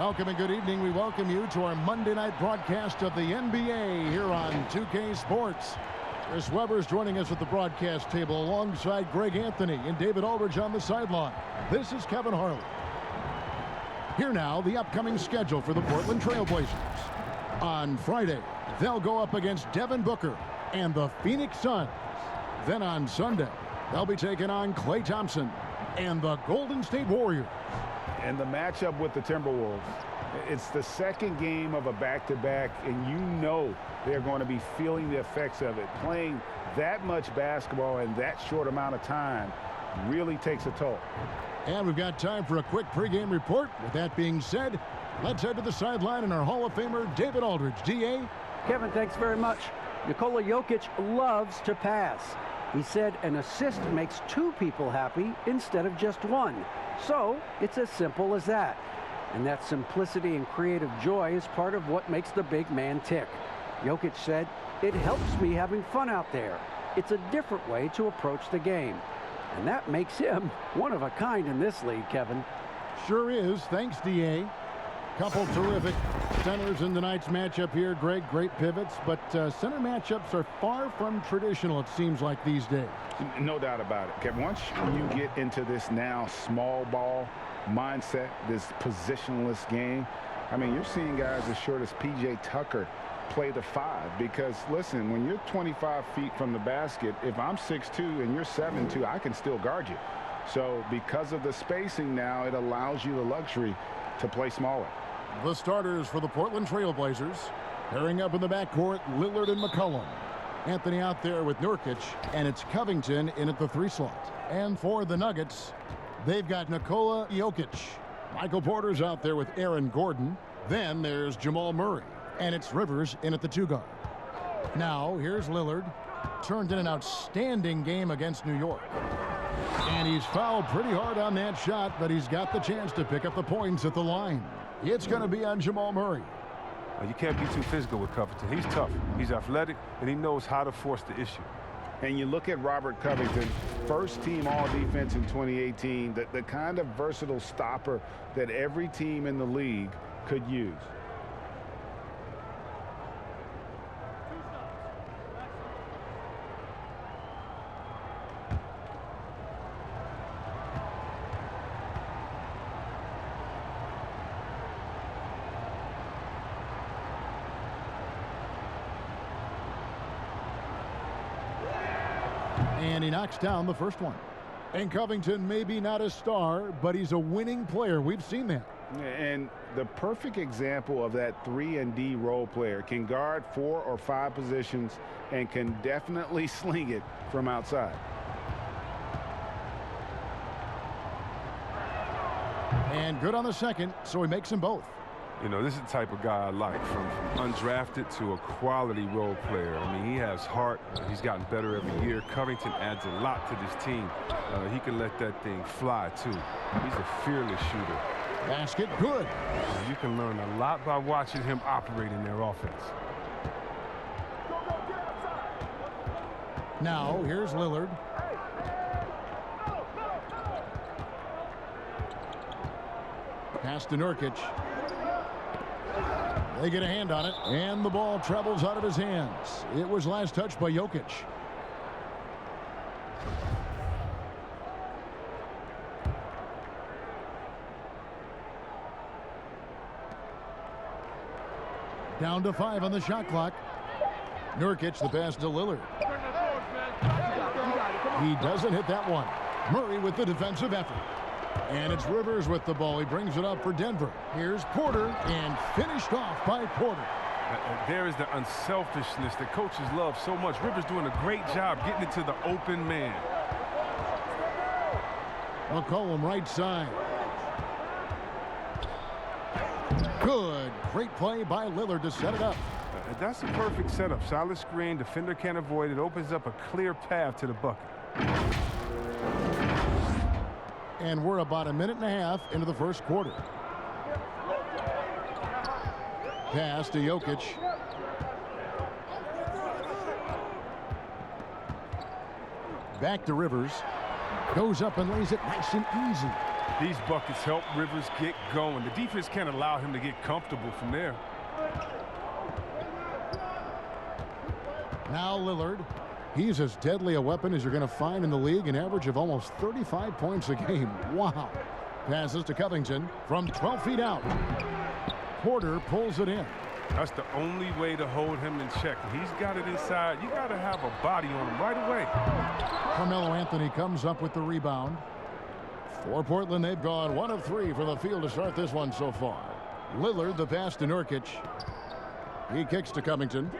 Welcome and good evening. We welcome you to our Monday night broadcast of the NBA here on 2K Sports. Chris Webber's joining us at the broadcast table alongside Greg Anthony and David Aldridge on the sideline. This is Kevin Harlan. Here now, the upcoming schedule for the Portland Trailblazers. On Friday, they'll go up against Devin Booker and the Phoenix Suns. Then on Sunday, they'll be taking on Klay Thompson and the Golden State Warriors. And the matchup with the Timberwolves, it's the second game of a back-to-back, and you know they're going to be feeling the effects of it. Playing that much basketball in that short amount of time really takes a toll. And we've got time for a quick pregame report. With that being said, let's head to the sideline and our Hall of Famer, David Aldridge. D.A.? Kevin, thanks very much. Nikola Jokic loves to pass. He said an assist makes two people happy instead of just one. So it's as simple as that. And that simplicity and creative joy is part of what makes the big man tick. Jokic said, "It helps me having fun out there. It's a different way to approach the game." And that makes him one of a kind in this league, Kevin. Sure is. Thanks, D.A. Couple terrific centers in tonight's matchup here, Greg. Great pivots, but center matchups are far from traditional, it seems like, these days. No doubt about it, Kevin. Once you get into this now small ball mindset, this positionless game, I mean, you're seeing guys as short as P.J. Tucker play the 5 because, listen, when you're 25 feet from the basket, if I'm 6'2" and you're 7'2", I can still guard you. So because of the spacing now, it allows you the luxury to play smaller. The starters for the Portland Trailblazers. Pairing up in the backcourt, Lillard and McCollum. Anthony out there with Nurkic, and it's Covington in at the 3 slot. And for the Nuggets, they've got Nikola Jokic. Michael Porter's out there with Aaron Gordon. Then there's Jamal Murray, and it's Rivers in at the 2 guard. Now, here's Lillard. Turned in an outstanding game against New York. And he's fouled pretty hard on that shot, but he's got the chance to pick up the points at the line. It's going to be on Jamal Murray. You can't be too physical with Covington. He's tough, he's athletic, and he knows how to force the issue. And you look at Robert Covington, first team all-defense in 2018, the kind of versatile stopper that every team in the league could use. And he knocks down the first one. And Covington may be not a star, but he's a winning player. We've seen that. And the perfect example of that 3-and-D role player, can guard 4 or 5 positions and can definitely sling it from outside. And good on the second, so he makes them both. You know, this is the type of guy I like, from undrafted to a quality role player. I mean, he has heart. He's gotten better every year. Covington adds a lot to this team. He can let that thing fly, too. He's a fearless shooter. Basket good. You can learn a lot by watching him operate in their offense. Now, here's Lillard. Pass to Nurkic. They get a hand on it, and the ball travels out of his hands. It was last touched by Jokic. Down to 5 on the shot clock. Nurkic, the pass to Lillard. He doesn't hit that one. Murray with the defensive effort. And it's Rivers with the ball. He brings it up for Denver. Here's Porter, and finished off by Porter. There is the unselfishness that coaches love so much. Rivers doing a great job getting it to the open man. McCollum right side. Good. Great play by Lillard to set it up. That's a perfect setup. Solid screen. Defender can't avoid it. Opens up a clear path to the bucket. And we're about a minute and a half into the first quarter. Pass to Jokic. Back to Rivers. Goes up and lays it nice and easy. These buckets help Rivers get going. The defense can't allow him to get comfortable from there. Now Lillard. He's as deadly a weapon as you're going to find in the league, an average of almost 35 points a game. Wow. Passes to Covington from 12 feet out. Porter pulls it in. That's the only way to hold him in check. He's got it inside. You got to have a body on him right away. Carmelo Anthony comes up with the rebound. For Portland, they've gone 1 of 3 from the field to start this one so far. Lillard, the pass to Nurkic. He kicks to Covington.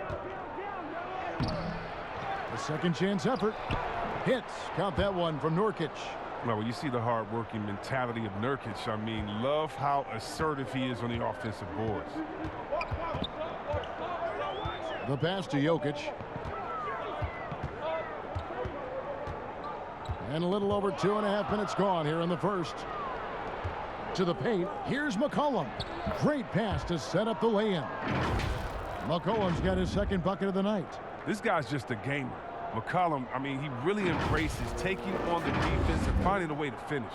A second chance effort. Hits. Count that one from Nurkic. Well, when you see the hard-working mentality of Nurkic, I mean, love how assertive he is on the offensive boards. The pass to Jokic. And a little over 2.5 minutes gone here in the first. To the paint. Here's McCollum. Great pass to set up the lay-in. McCollum's got his second bucket of the night. This guy's just a gamer. McCollum, I mean, he really embraces taking on the defense and finding a way to finish.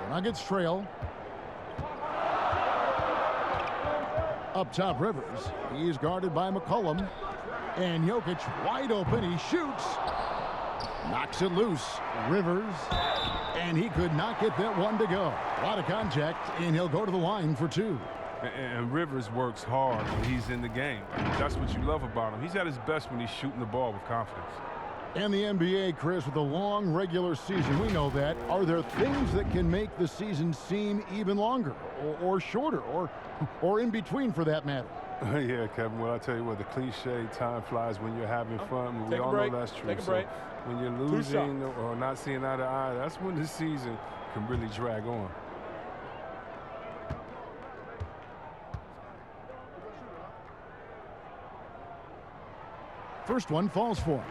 The Nuggets trail. Up top, Rivers. He's guarded by McCollum. And Jokic wide open. He shoots. Knocks it loose. Rivers. And he could not get that one to go. A lot of contact, and he'll go to the line for 2. And Rivers works hard when he's in the game. That's what you love about him. He's at his best when he's shooting the ball with confidence. And the NBA, Chris, with a long regular season, we know that. Are there things that can make the season seem even longer or shorter or in between for that matter? Yeah, Kevin, well, I tell you what, the cliche, time flies when you're having fun. We all know that's true. Take a break. So when you're losing or not seeing eye to eye, that's when the season can really drag on. First one falls for him.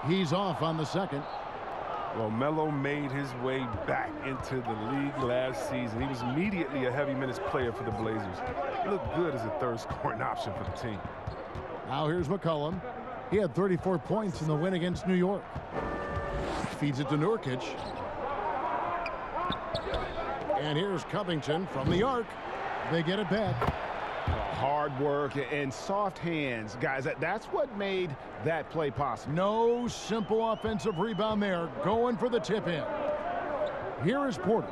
He's off on the second. Well, Melo made his way back into the league last season. He was immediately a heavy minutes player for the Blazers. He looked good as a third scoring option for the team. Now here's McCollum. He had 34 points in the win against New York. Feeds it to Nurkic. And here's Covington from the arc. They get it back. Hard work and soft hands. Guys, that's what made that play possible. No simple offensive rebound there. Going for the tip-in. Here is Porter.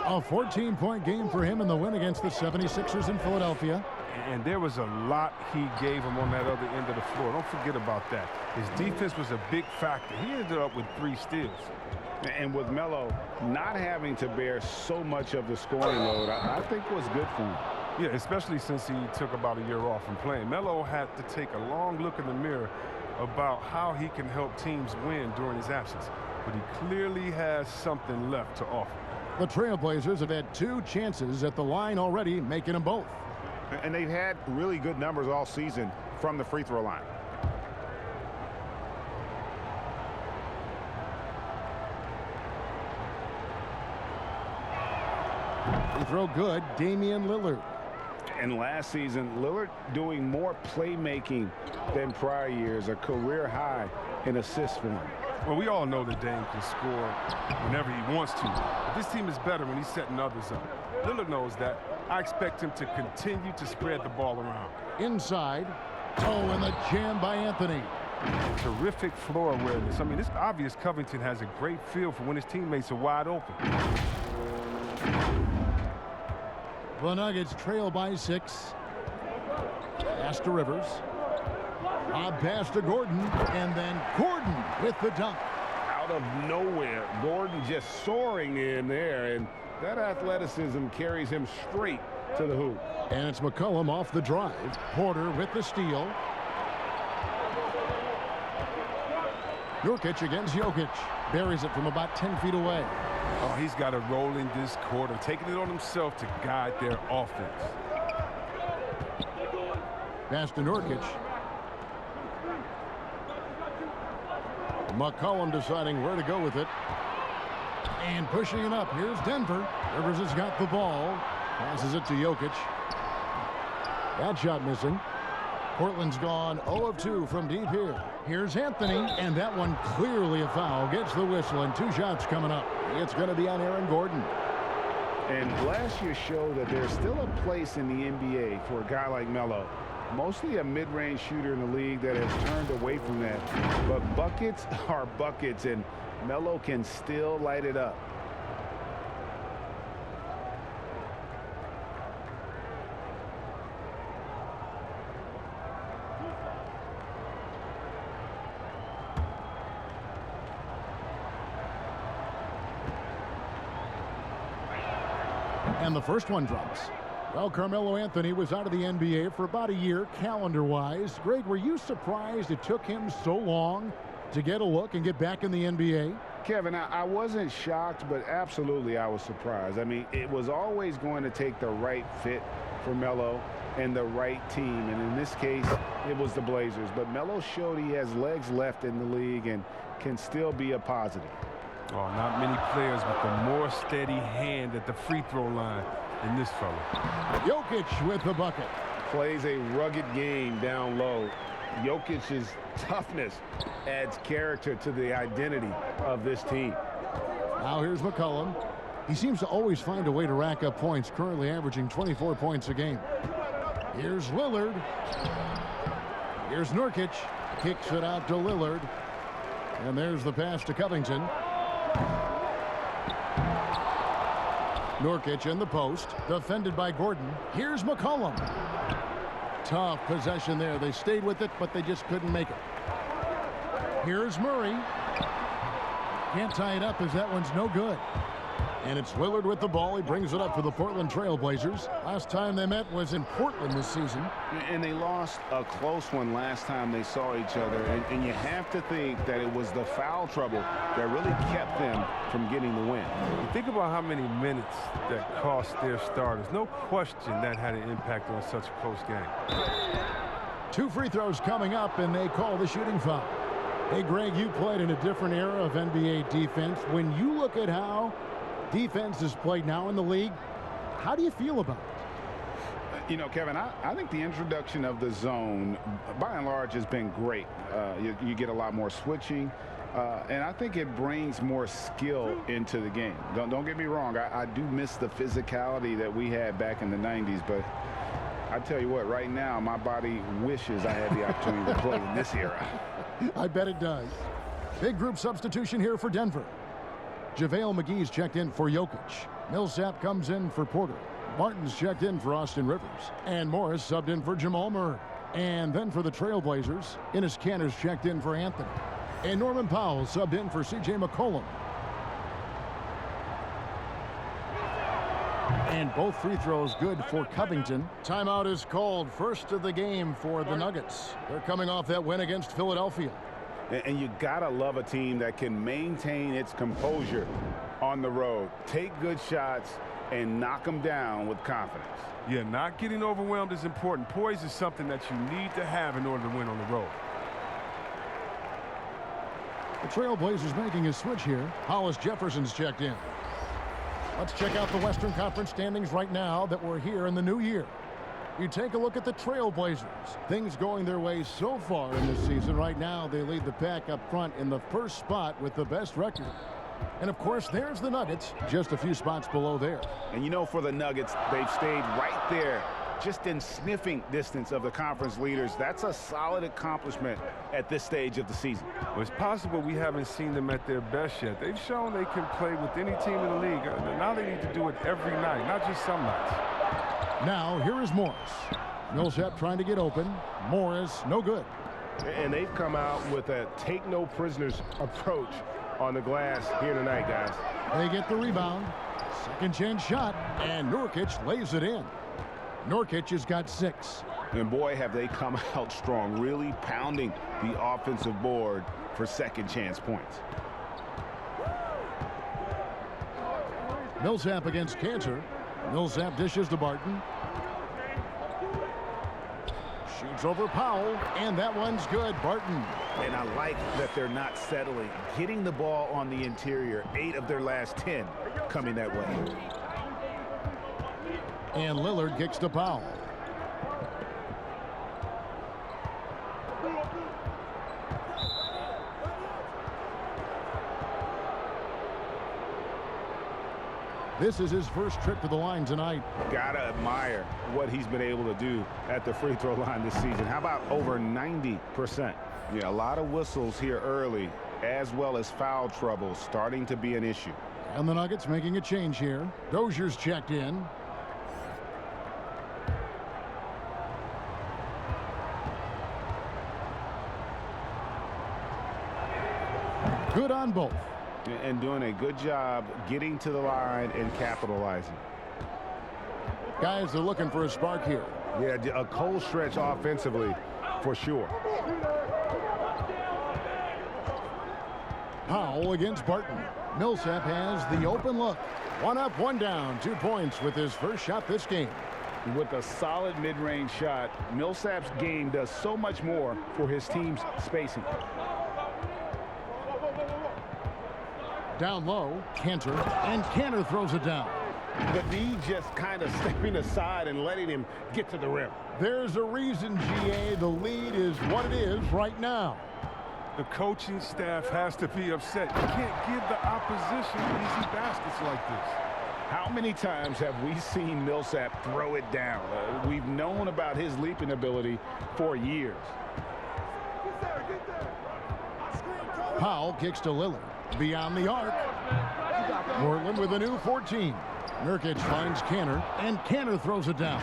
A 14-point game for him in the win against the 76ers in Philadelphia. And there was a lot he gave him on that other end of the floor. Don't forget about that. His defense was a big factor. He ended up with 3 steals. And with Melo not having to bear so much of the scoring load, I think was good for him. Yeah, especially since he took about a year off from playing. Melo had to take a long look in the mirror about how he can help teams win during his absence. But he clearly has something left to offer. The Trailblazers have had 2 chances at the line already, making them both. And they've had really good numbers all season from the free throw line. Free throw good, Damian Lillard. And last season, Lillard doing more playmaking than prior years, a career high in assists for him. Well, we all know that Dame can score whenever he wants to. But this team is better when he's setting others up. Lillard knows that. I expect him to continue to spread the ball around. Inside. Oh, and the jam by Anthony. Terrific floor awareness. I mean, it's obvious Covington has a great feel for when his teammates are wide open. The Nuggets trail by 6. Pass to Rivers. Lob pass to Gordon. And then Gordon with the dunk. Out of nowhere, Gordon just soaring in there. And that athleticism carries him straight to the hoop. And it's McCollum off the drive. Porter with the steal. Nurkic against Jokic. Buries it from about 10 feet away. Oh, he's got a role in this quarter, taking it on himself to guide their offense. Pass to Nurkic. McCollum deciding where to go with it. And pushing it up. Here's Denver. Rivers has got the ball. Passes it to Jokic. That shot missing. Portland's gone 0 of 2 from deep here. Here's Anthony, and that one clearly a foul. Gets the whistle, and 2 shots coming up. It's going to be on Aaron Gordon. And last year showed that there's still a place in the NBA for a guy like Melo. Mostly a mid-range shooter in the league that has turned away from that. But buckets are buckets, and Melo can still light it up. And the first one drops. Well, Carmelo Anthony was out of the NBA for about a year, calendar-wise. Greg, were you surprised it took him so long to get a look and get back in the NBA? Kevin, I wasn't shocked, but absolutely I was surprised. I mean, it was always going to take the right fit for Melo and the right team. And in this case, it was the Blazers. But Melo showed he has legs left in the league and can still be a positive. Oh, not many players with a more steady hand at the free throw line than this fella. Jokic with the bucket. Plays a rugged game down low. Jokic's toughness adds character to the identity of this team. Now here's McCollum. He seems to always find a way to rack up points, currently averaging 24 points a game. Here's Lillard. Here's Nurkic. Kicks it out to Lillard. And there's the pass to Covington. Nurkic in the post, defended by Gordon. Here's McCollum. Tough possession there. They stayed with it, but they just couldn't make it. Here's Murray. Can't tie it up as that one's no good. And it's Lillard with the ball. He brings it up for the Portland Trailblazers. Last time they met was in Portland this season. And they lost a close one last time they saw each other. And you have to think that it was the foul trouble that really kept them from getting the win. You think about how many minutes that cost their starters. No question that had an impact on such a close game. 2 free throws coming up, and they call the shooting foul. Hey, Greg, you played in a different era of NBA defense. When you look at how defense is played now in the league, how do you feel about it? You know, Kevin, I think the introduction of the zone, by and large, has been great. You get a lot more switching, and I think it brings more skill into the game. Don't get me wrong. I do miss the physicality that we had back in the 90s, but I tell you what, right now, my body wishes I had the opportunity to play in this era. I bet it does. Big group substitution here for Denver. JaVale McGee's checked in for Jokic. Millsap comes in for Porter. Martin's checked in for Austin Rivers. And Morris subbed in for Jamal Murray. And then for the Trailblazers, Enes Kanter's checked in for Anthony. And Norman Powell subbed in for C.J. McCollum. And both free throws good for Covington. Timeout is called. First of the game for the Nuggets. They're coming off that win against Philadelphia. And you gotta love a team that can maintain its composure on the road, take good shots, and knock them down with confidence. Yeah, not getting overwhelmed is important. Poise is something that you need to have in order to win on the road. The Trailblazers making a switch here. Hollis Jefferson's checked in. Let's check out the Western Conference standings right now that we're here in the new year. You take a look at the Trailblazers. Things going their way so far in this season. Right now, they lead the pack up front in the first spot with the best record. And, of course, there's the Nuggets, just a few spots below there. And, you know, for the Nuggets, they've stayed right there, just in sniffing distance of the conference leaders. That's a solid accomplishment at this stage of the season. Well, it's possible we haven't seen them at their best yet. They've shown they can play with any team in the league. Now they need to do it every night, not just some nights. Now, here is Morris. Millsap trying to get open. Morris, no good. And they've come out with a take-no-prisoners approach on the glass here tonight, guys. They get the rebound. Second chance shot, and Nurkic lays it in. Nurkic has got 6. And, boy, have they come out strong, really pounding the offensive board for second chance points. Millsap against Kanter. Millsap dishes to Barton. Shoots It's over Powell, and that one's good. Barton. And I like that they're not settling. Getting the ball on the interior, 8 of their last 10 coming that way. And Lillard kicks to Powell. This is his first trip to the line tonight. Gotta admire what he's been able to do at the free throw line this season. How about over 90%? Yeah, a lot of whistles here early, as well as foul trouble starting to be an issue. And the Nuggets making a change here. Dozier's checked in. Good on both. And doing a good job getting to the line and capitalizing. Guys are looking for a spark here. Yeah, a cold stretch offensively for sure. Powell against Barton. Millsap has the open look. 1 up, 1 down. 2 points with his first shot this game. With a solid mid-range shot, Millsap's game does so much more for his team's spacing. Down low, Cantor, and Cantor throws it down. The D just kind of stepping aside and letting him get to the rim. There's a reason, GA, the lead is what it is right now. The coaching staff has to be upset. You can't give the opposition easy baskets like this. How many times have we seen Millsap throw it down? We've known about his leaping ability for years. Powell kicks to Lillard. Beyond the arc. Portland with a new 14. Nurkic finds Cantor, and Cantor throws it down.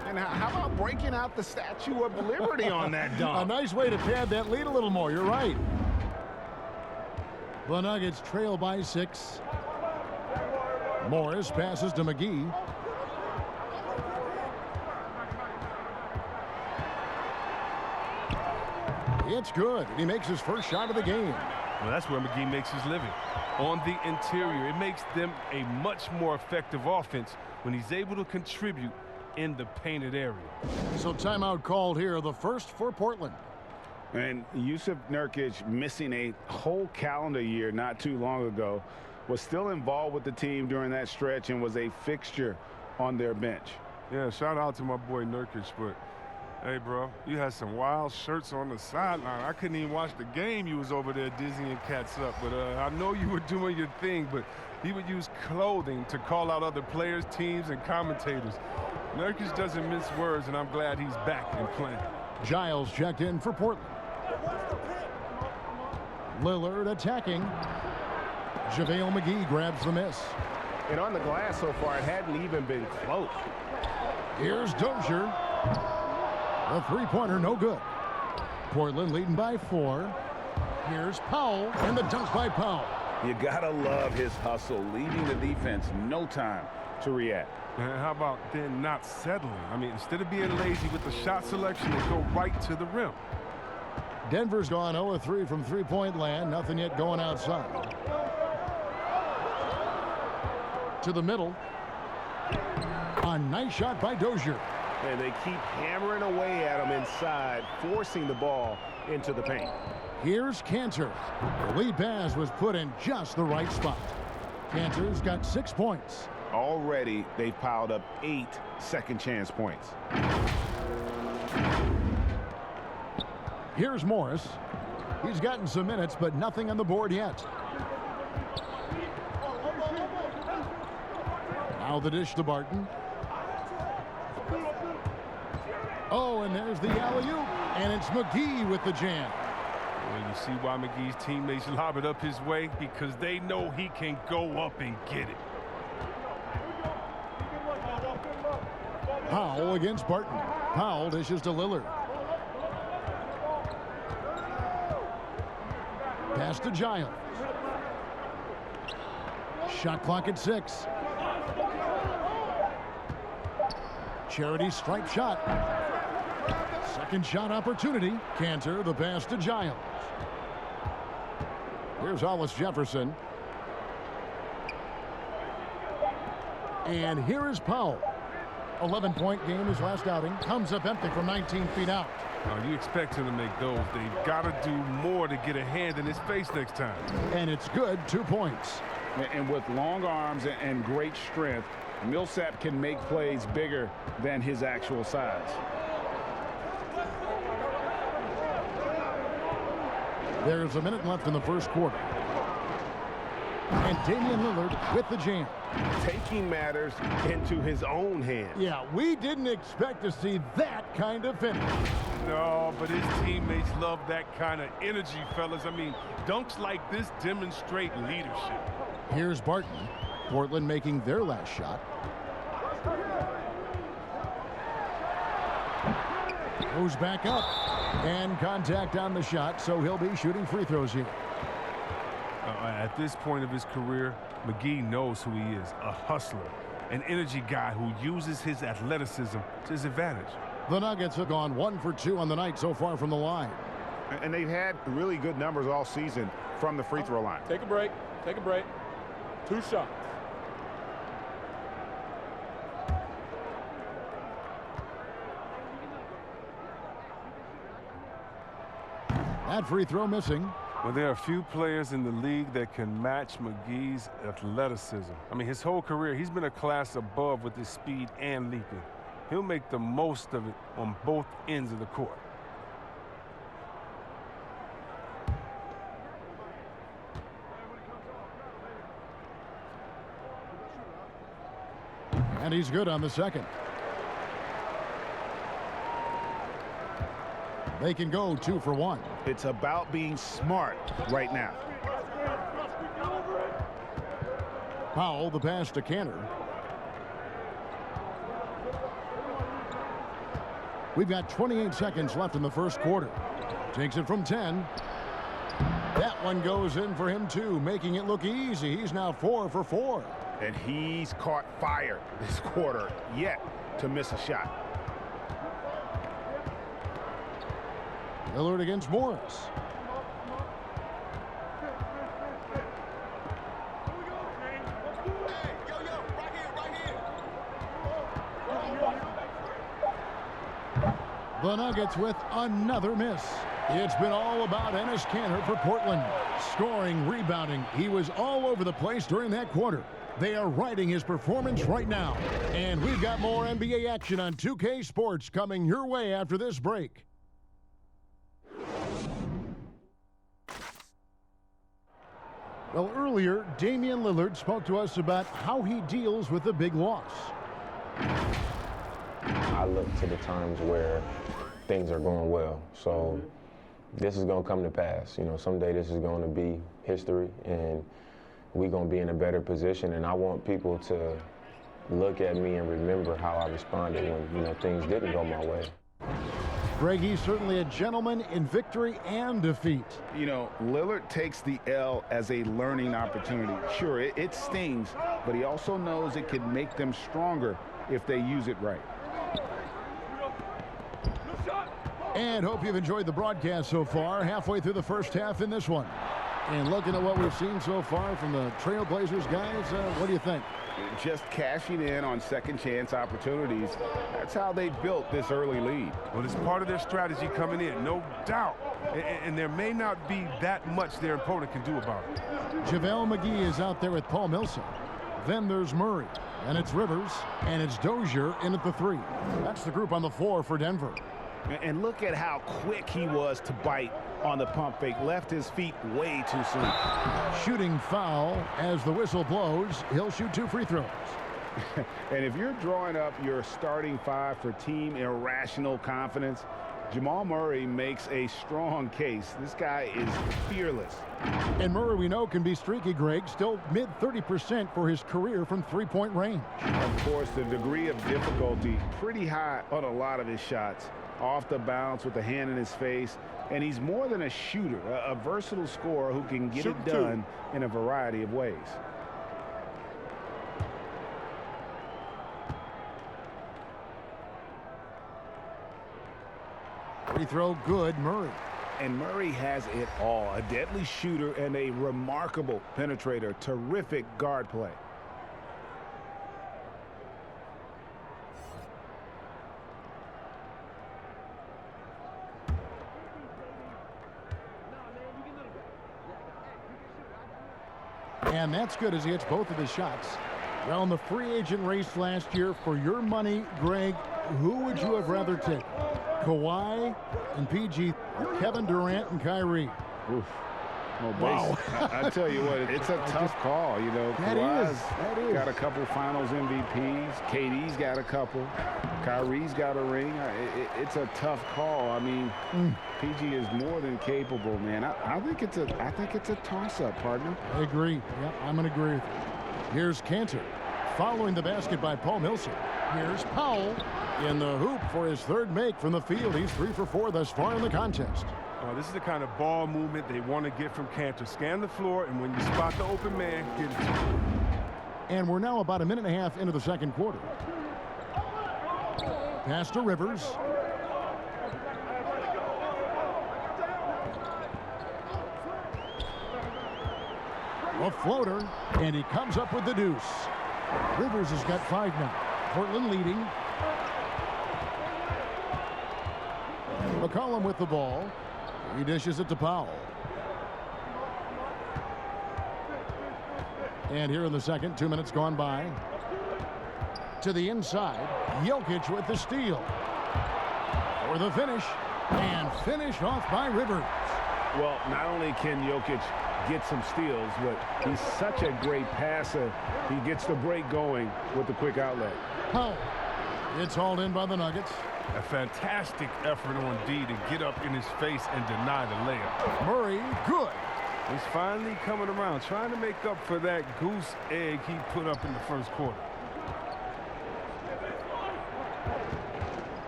And how about breaking out the Statue of Liberty on that dunk? A nice way to pad that lead a little more. You're right. The Nuggets trail by 6. Morris passes to McGee. It's good. He makes his first shot of the game. Well, that's where McGee makes his living. On the interior, it makes them a much more effective offense when he's able to contribute in the painted area. So timeout called here, the first for Portland. And Yusuf Nurkic, missing a whole calendar year not too long ago, was still involved with the team during that stretch and was a fixture on their bench. Yeah, shout out to my boy Nurkic, but hey, bro, you had some wild shirts on the sideline. I couldn't even watch the game. You was over there dizzying cats up. But I know you were doing your thing, but he would use clothing to call out other players, teams, and commentators. Nurkic doesn't mince words, and I'm glad he's back and playing. Giles checked in for Portland. Lillard attacking. JaVale McGee grabs the miss. And on the glass so far, it hadn't even been close. Here's Dozier. A three-pointer, no good. Portland leading by 4. Here's Powell, and the dunk by Powell. You gotta love his hustle, leaving the defense no time to react. And how about then not settling? I mean, instead of being lazy with the shot selection, they go right to the rim. Denver's gone 0-3 from three-point land. Nothing yet going outside. To the middle. A nice shot by Dozier. And they keep hammering away at him inside, forcing the ball into the paint. Here's Cantor. The lead pass was put in just the right spot. Cantor's got 6 points. Already, they've piled up 8 second chance points. Here's Morris. He's gotten some minutes, but nothing on the board yet. Now the dish to Barton. Oh, and there's the alley-oop, and it's McGee with the jam. Well, you see why McGee's teammates lob it up his way? Because they know he can go up and get it. Powell against Barton. Powell dishes to Lillard. Pass to Giles. Shot clock at 6. Charity stripe shot. Second shot opportunity. Cantor, the pass to Giles. Here's Hollis Jefferson. And here is Powell. 11-point game his last outing. Comes up empty from 19 feet out. You expect him to make those. They've got to do more to get a hand in his face next time. And it's good, 2 points. And with long arms and great strength, Millsap can make plays bigger than his actual size. There's a minute left in the first quarter. And Damian Lillard with the jam. Taking matters into his own hands. Yeah, we didn't expect to see that kind of finish. No, but his teammates love that kind of energy, fellas. I mean, dunks like this demonstrate leadership. Here's Barton. Portland making their last shot. Goes back up. And contact on the shot, so he'll be shooting free throws here. At this point of his career, McGee knows who he is, a hustler, an energy guy who uses his athleticism to his advantage. The Nuggets have gone 1 for 2 on the night so far from the line. And they've had really good numbers all season from the free throw line. Take a break. Take a break. 2 shots. That free throw missing. Well, there are a few players in the league that can match McGee's athleticism. I mean, his whole career, he's been a class above with his speed and leaping. He'll make the most of it on both ends of the court. And he's good on the second. They can go 2 for 1. It's about being smart right now. Powell, the pass to Cantor. We've got 28 seconds left in the first quarter. Takes it from 10. That one goes in for him too, making it look easy. He's now 4 for 4. And he's caught fire this quarter, yet to miss a shot. Lillard against Morris. The Nuggets with another miss. It's been all about Enes Kanter for Portland. Scoring, rebounding. He was all over the place during that quarter. They are riding his performance right now. And we've got more NBA action on 2K Sports coming your way after this break. Well, earlier, Damian Lillard spoke to us about how he deals with a big loss. I look to the times where things are going well. So this is going to come to pass. You know, someday this is going to be history, and we're going to be in a better position. And I want people to look at me and remember how I responded when, you know, things didn't go my way. Greg, he's certainly a gentleman in victory and defeat. You know, Lillard takes the L as a learning opportunity. Sure, it stings, but he also knows it can make them stronger if they use it right. And hope you've enjoyed the broadcast so far. Halfway through the first half in this one. And looking at what we've seen so far from the Trailblazers guys, what do you think? Just cashing in on second chance opportunities. That's how they built this early lead. Well, it's part of their strategy coming in, no doubt. And there may not be that much their opponent can do about it. JaVale McGee is out there with Paul Millsap. Then there's Murray. And it's Rivers. And it's Dozier in at the 3. That's the group on the floor for Denver. And look at how quick he was to bite on the pump fake. Left his feet way too soon. Shooting foul as the whistle blows. He'll shoot 2 free throws. And if you're drawing up your starting 5 for team irrational confidence, Jamal Murray makes a strong case. This guy is fearless. And Murray, we know, can be streaky, Greg. Still mid-30% for his career from three-point range. Of course, the degree of difficulty pretty high on a lot of his shots. Off the bounce with the hand in his face. And he's more than a shooter, a versatile scorer who can get it done in a variety of ways. Free throw good, Murray. And Murray has it all. A deadly shooter and a remarkable penetrator. Terrific guard play. And that's good as he hits both of his shots. Well, in the free agent race last year, for your money, Greg, who would you have rather taken? Kawhi and PG, or Kevin Durant and Kyrie? Oof. Oh, Wow. I tell you what, it's a tough call. You know, Kawhi's got a couple finals MVPs. KD's got a couple. Kyrie's got a ring. It's a tough call. I mean, PG is more than capable, man. I think it's a toss-up, partner. I agree. Yeah, I'm going to agree with you. Here's Cantor following the basket by Paul Millsap. Here's Powell in the hoop for his third make from the field. He's 3 for 4 thus far in the contest. This is the kind of ball movement they want to get from Cantor. Scan the floor, and when you spot the open man, get it to him. And we're now about a minute and a half into the second quarter. Pass to Rivers. A floater, and he comes up with the deuce. Rivers has got 5 now. Portland leading. McCollum with the ball. He dishes it to Powell. And here in the second, 2 minutes gone by. To the inside. Jokic with the steal. For the finish. And finished off by Rivers. Well, not only can Jokic get some steals, but he's such a great passer. He gets the break going with the quick outlet. Powell. It's hauled in by the Nuggets. A fantastic effort on D to get up in his face and deny the layup. Murray, good. He's finally coming around, trying to make up for that goose egg he put up in the first quarter.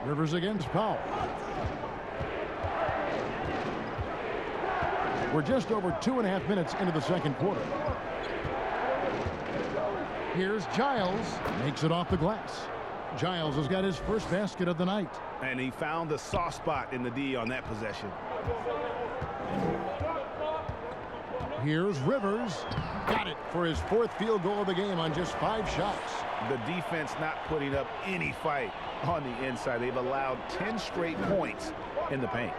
Rivers against Powell. We're just over 2.5 minutes into the second quarter. Here's Giles. Makes it off the glass. Giles has got his first basket of the night. And he found the soft spot in the D on that possession. Here's Rivers. Got it for his 4th field goal of the game on just 5 shots. The defense not putting up any fight on the inside. They've allowed 10 straight points in the paint.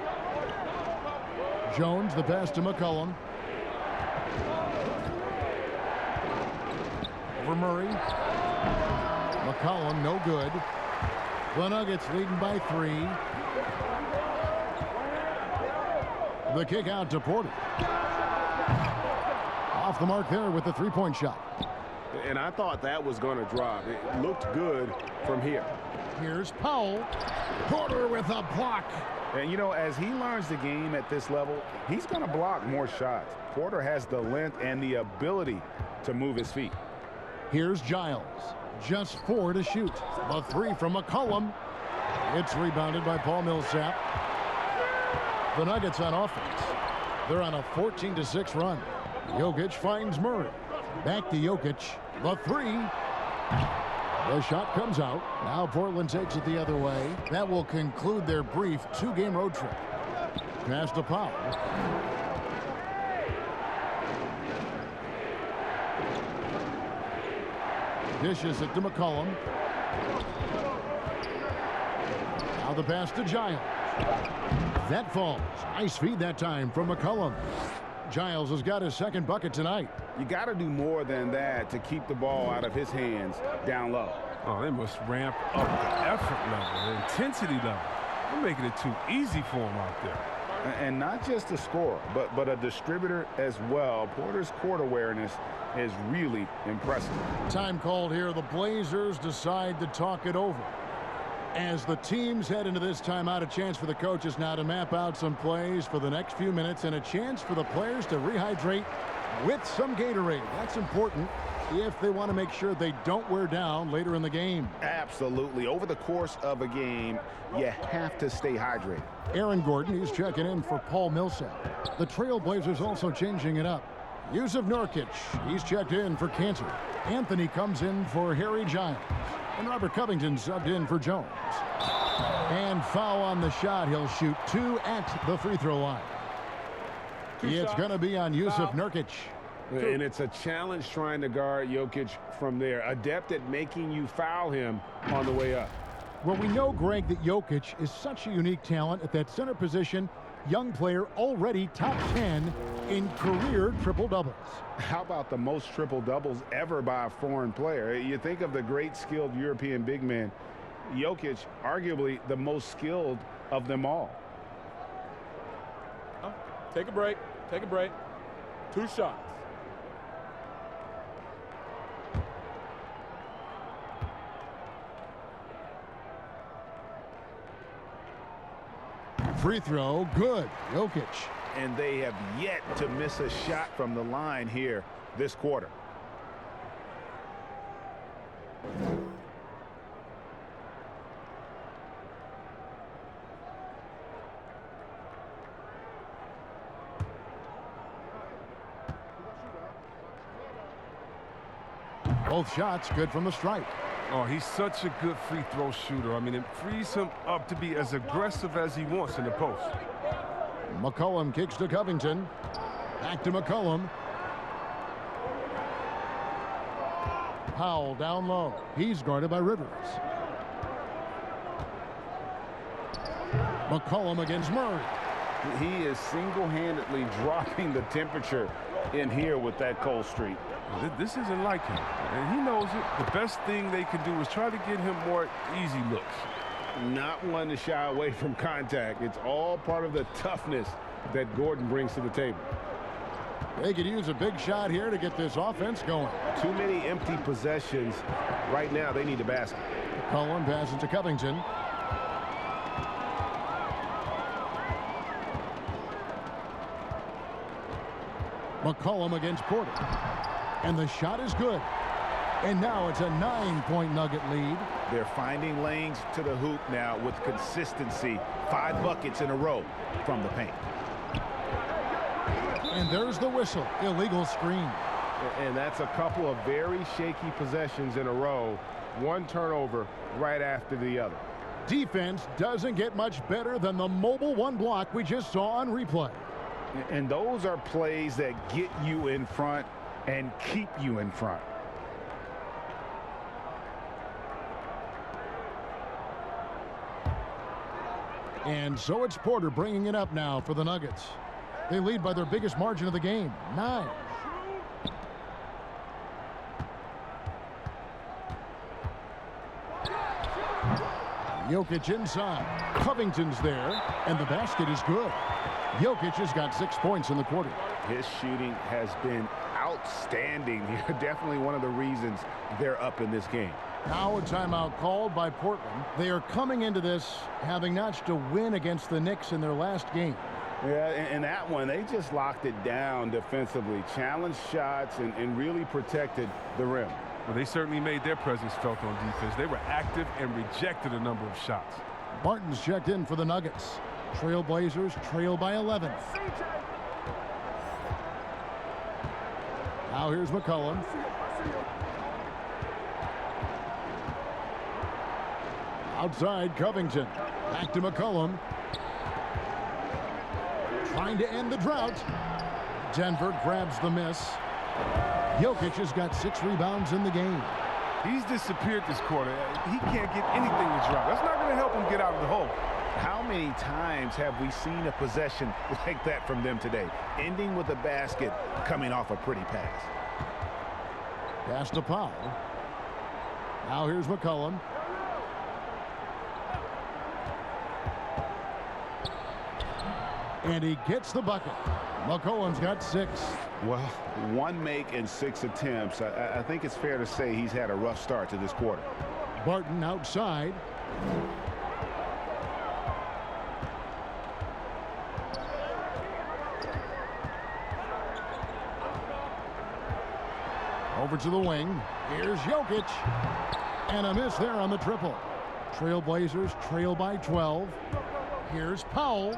Jones, the pass to McCollum. Over Murray. McCollum, no good. The Nuggets leading by 3. The kick out to Porter. Off the mark there with the 3-point shot. And I thought that was going to drop. It looked good from here. Here's Powell. Porter with a block. And, you know, as he learns the game at this level, he's going to block more shots. Porter has the length and the ability to move his feet. Here's Giles. Just 4 to shoot. A 3 from McCollum. It's rebounded by Paul Millsap. The Nuggets on offense. They're on a 14-6 run. Jokic finds Murray. Back to Jokic. The 3. The shot comes out. Now Portland takes it the other way. That will conclude their brief 2-game road trip. Pass to Powell. Dishes it to McCollum. Now the pass to Giles. That falls. Nice feed that time from McCollum. Giles has got his 2nd bucket tonight. You got to do more than that to keep the ball out of his hands down low. Oh, they must ramp up the effort level, the intensity level. They're making it too easy for him out there. And not just a scorer, but a distributor as well. Porter's court awareness is really impressive. Time called here. The Blazers decide to talk it over. As the teams head into this timeout, a chance for the coaches now to map out some plays for the next few minutes and a chance for the players to rehydrate with some Gatorade. That's important if they want to make sure they don't wear down later in the game. Absolutely. Over the course of a game, you have to stay hydrated. Aaron Gordon, he's checking in for Paul Millsap. The Trailblazers also changing it up. Yusuf Nurkic, he's checked in for Cantor. Anthony comes in for Harry Giles. And Robert Covington subbed in for Jones. And foul on the shot. He'll shoot 2 at the free throw line. It's going to be on Yusuf Nurkic. And it's a challenge trying to guard Jokic from there. Adept at making you foul him on the way up. Well, we know, Greg, that Jokic is such a unique talent at that center position. Young player, already top 10 in career triple-doubles. How about the most triple-doubles ever by a foreign player? You think of the great skilled European big men. Jokic, arguably the most skilled of them all. Take a break. Take a break. 2 shots. Free throw, good. Jokic. And they have yet to miss a shot from the line here this quarter. Both shots good from the stripe. Oh, he's such a good free throw shooter. I mean, it frees him up to be as aggressive as he wants in the post. McCollum kicks to Covington. Back to McCollum. Powell down low. He's guarded by Rivers. McCollum against Murray. He is single-handedly dropping the temperature in here with that cold streak. This isn't like him, and he knows it. The best thing they can do is try to get him more easy looks. Not one to shy away from contact. It's all part of the toughness that Gordon brings to the table. They could use a big shot here to get this offense going. Too many empty possessions. Right now, they need a basket. McCollum passes to Covington. McCollum against Porter. And the shot is good. And now it's a 9-point Nugget lead. They're finding lanes to the hoop now with consistency. 5 buckets in a row from the paint. And there's the whistle. Illegal screen. And that's a couple of very shaky possessions in a row. One turnover right after the other. Defense doesn't get much better than the mobile one block we just saw on replay. And those are plays that get you in front and keep you in front. And so it's Porter bringing it up now for the Nuggets. They lead by their biggest margin of the game, 9. Jokic inside. Covington's there, and the basket is good. Jokic has got 6 points in the quarter. His shooting has been outstanding. Definitely one of the reasons they're up in this game. Now a timeout called by Portland. They are coming into this having notched a win against the Knicks in their last game. Yeah, and that one, they just locked it down defensively, challenged shots, and really protected the rim. Well, they certainly made their presence felt on defense. They were active and rejected a number of shots. Barton's checked in for the Nuggets. Trailblazers trail by 11. Now here's McCollum. Outside Covington. Back to McCollum. Trying to end the drought. Denver grabs the miss. Jokic has got 6 rebounds in the game. He's disappeared this quarter. He can't get anything to drop. That's not going to help him get out of the hole. How many times have we seen a possession like that from them today? Ending with a basket, coming off a pretty pass. Pass to Powell. Now here's McCollum. And he gets the bucket. McCollum's got 6. Well, 1 make and 6 attempts. I think it's fair to say he's had a rough start to this quarter. Barton outside. Over to the wing. Here's Jokic. And a miss there on the triple. Trailblazers trail by 12. Here's Powell.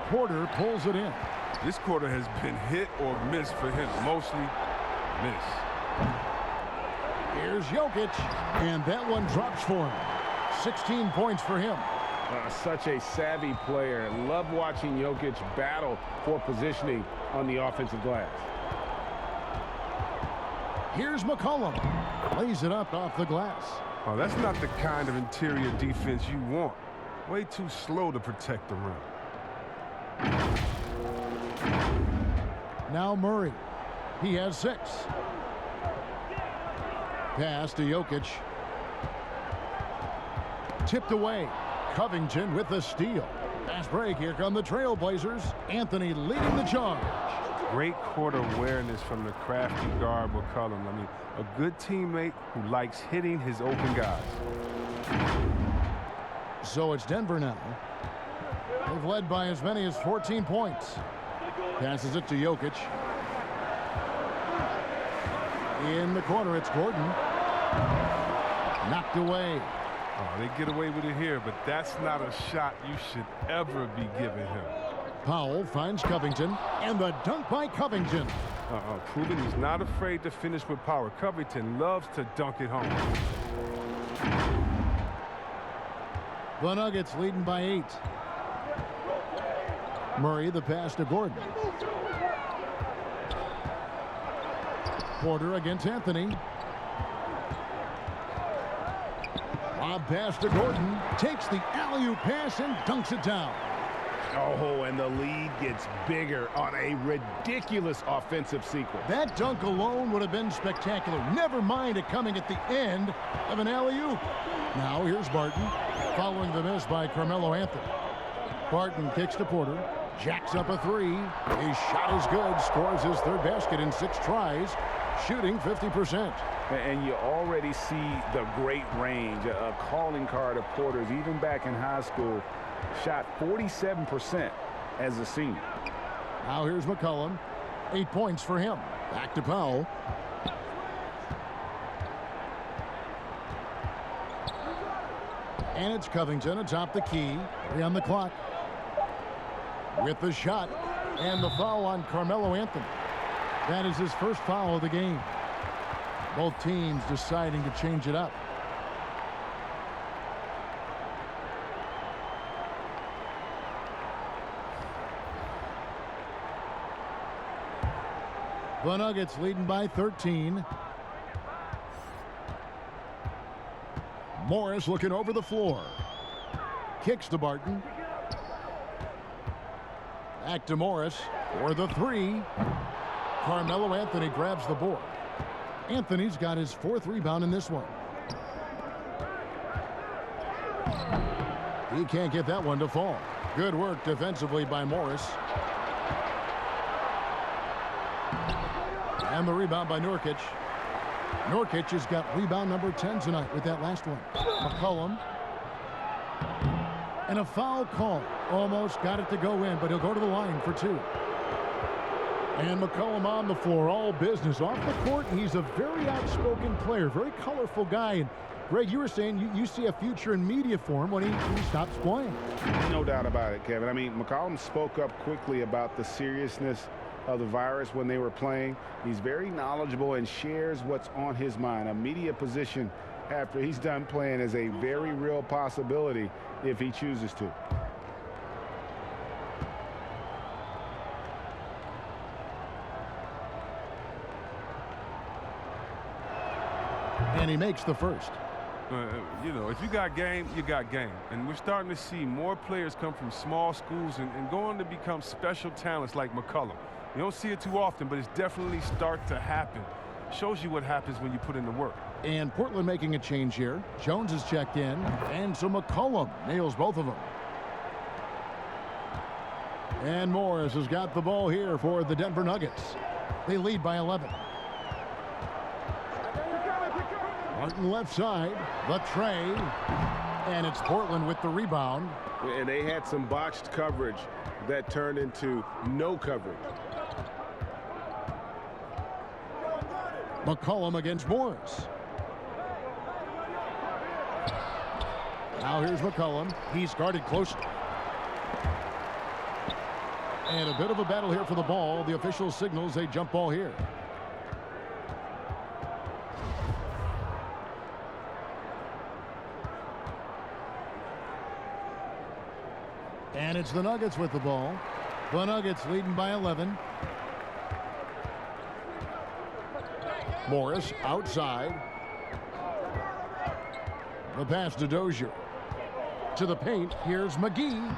Porter pulls it in. This quarter has been hit or miss for him. Mostly miss. Here's Jokic. And that one drops for him. 16 points for him. Such a savvy player. Love watching Jokic battle for positioning on the offensive glass. Here's McCollum. Lays it up off the glass. Oh, that's not the kind of interior defense you want. Way too slow to protect the rim. Now Murray. He has 6. Pass to Jokic. Tipped away. Covington with the steal. Fast break. Here come the Trailblazers. Anthony leading the charge. Great court awareness from the crafty guard McCollum. I mean, a good teammate who likes hitting his open guys. So it's Denver now. They've led by as many as 14 points. Passes it to Jokic. In the corner, it's Gordon. Knocked away. Oh, they get away with it here, but that's not a shot you should ever be giving him. Powell finds Covington, and the dunk by Covington. Proving he's not afraid to finish with power. Covington loves to dunk it home. The Nuggets leading by 8. Murray, the pass to Gordon. Porter against Anthony. Lob pass to Gordon. Takes the alley-oop pass and dunks it down. Oh, and the lead gets bigger on a ridiculous offensive sequence. That dunk alone would have been spectacular. Never mind it coming at the end of an alley-oop. Now here's Barton, following the miss by Carmelo Anthony. Barton kicks to Porter, jacks up a 3. His shot is good, scores his 3rd basket in 6 tries, shooting 50%. And you already see the great range, a calling card of Porter's, even back in high school. Shot 47% as a senior. Now here's McCollum. 8 points for him. Back to Powell. And it's Covington atop the key. 3 on the clock. With the shot and the foul on Carmelo Anthony. That is his first foul of the game. Both teams deciding to change it up. The Nuggets leading by 13. Morris looking over the floor. Kicks to Barton. Back to Morris for the 3. Carmelo Anthony grabs the board. Anthony's got his 4th rebound in this one. He can't get that one to fall. Good work defensively by Morris. And the rebound by Nurkic. Nurkic has got rebound number 10 tonight with that last one. McCollum. And a foul call. Almost got it to go in, but he'll go to the line for 2. And McCollum on the floor, all business. Off the court, he's a very outspoken player, very colorful guy. And Greg, you were saying you see a future in media for him when he stops playing. No doubt about it, Kevin. I mean, McCollum spoke up quickly about the seriousness of the virus when they were playing. He's very knowledgeable and shares what's on his mind. A media position after he's done playing is a very real possibility if he chooses to. And he makes the first. You know, if you got game, you got game. And we're starting to see more players come from small schools and go on to become special talents like McCollum. You don't see it too often, but it's definitely start to happen. Shows you what happens when you put in the work. And Portland making a change here. Jones is checked in, and so McCollum nails both of them. And Morris has got the ball here for the Denver Nuggets. They lead by 11. Martin left side, the tray, and it's Portland with the rebound. And they had some botched coverage that turned into no coverage. McCollum against Morris. Now here's McCollum. He's guarded closely. And a bit of a battle here for the ball. The official signals a jump ball here. And it's the Nuggets with the ball. The Nuggets leading by 11. Morris outside. The pass to Dozier. To the paint. Here's McGee.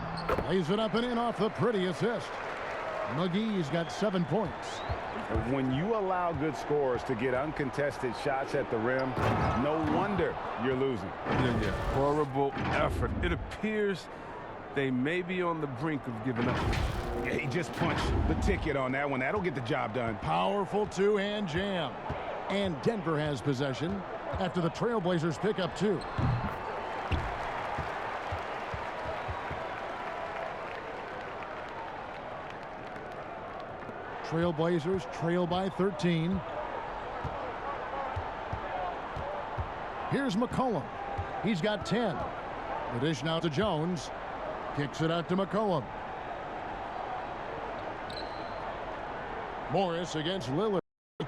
Lays it up and in off the pretty assist. McGee's got 7 points. When you allow good scorers to get uncontested shots at the rim, no wonder you're losing. Yeah. Horrible effort. It appears they may be on the brink of giving up. Yeah, he just punched the ticket on that one. That'll get the job done. Powerful two-hand jam. And Denver has possession after the Trailblazers pick up 2. Trailblazers trail by 13. Here's McCollum. He's got 10. The dish now to Jones. Kicks it out to McCollum. Morris against Lillard.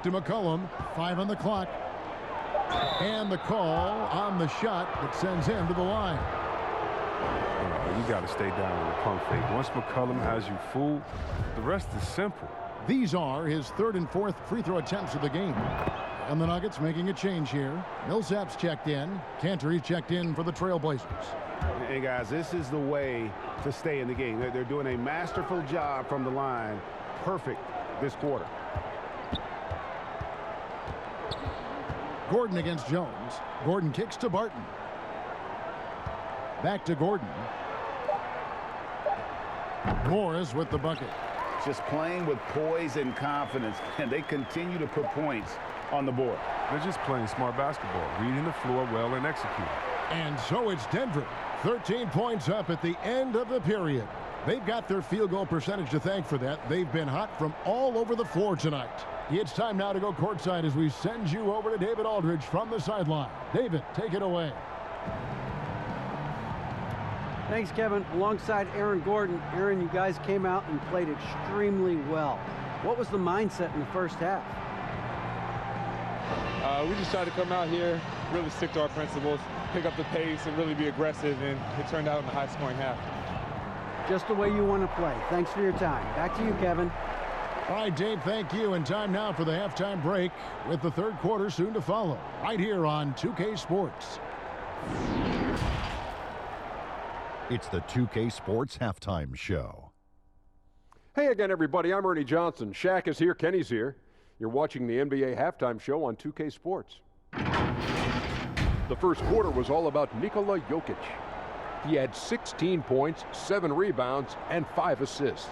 To McCollum. 5 on the clock. And the call on the shot that sends him to the line. You got to stay down with the pump fake. Once McCollum has you fooled, the rest is simple. These are his 3rd and 4th free throw attempts of the game. And the Nuggets making a change here. Millsap's checked in. Cantor's checked in for the Trailblazers. Hey, guys, this is the way to stay in the game. They're doing a masterful job from the line. Perfect this quarter. Gordon against Jones. Gordon kicks to Barton. Back to Gordon. Morris with the bucket. Just playing with poise and confidence, and they continue to put points on the board. They're just playing smart basketball, reading the floor well and executing. And so it's Denver. 13 points up at the end of the period. They've got their field goal percentage to thank for that. They've been hot from all over the floor tonight. It's time now to go courtside as we send you over to David Aldridge from the sideline. David, take it away. Thanks, Kevin. Alongside Aaron Gordon. Aaron, you guys came out and played extremely well. What was the mindset in the first half? We just tried to come out here, really stick to our principles, pick up the pace, and really be aggressive, and it turned out in a high-scoring half. Just the way you want to play. Thanks for your time. Back to you, Kevin. All right, Dave, thank you. And time now for the halftime break with the third quarter soon to follow right here on 2K Sports. It's the 2K Sports Halftime Show. Hey again, everybody. I'm Ernie Johnson. Shaq is here. Kenny's here. You're watching the NBA Halftime Show on 2K Sports. The first quarter was all about Nikola Jokic. He had 16 points, 7 rebounds, and 5 assists.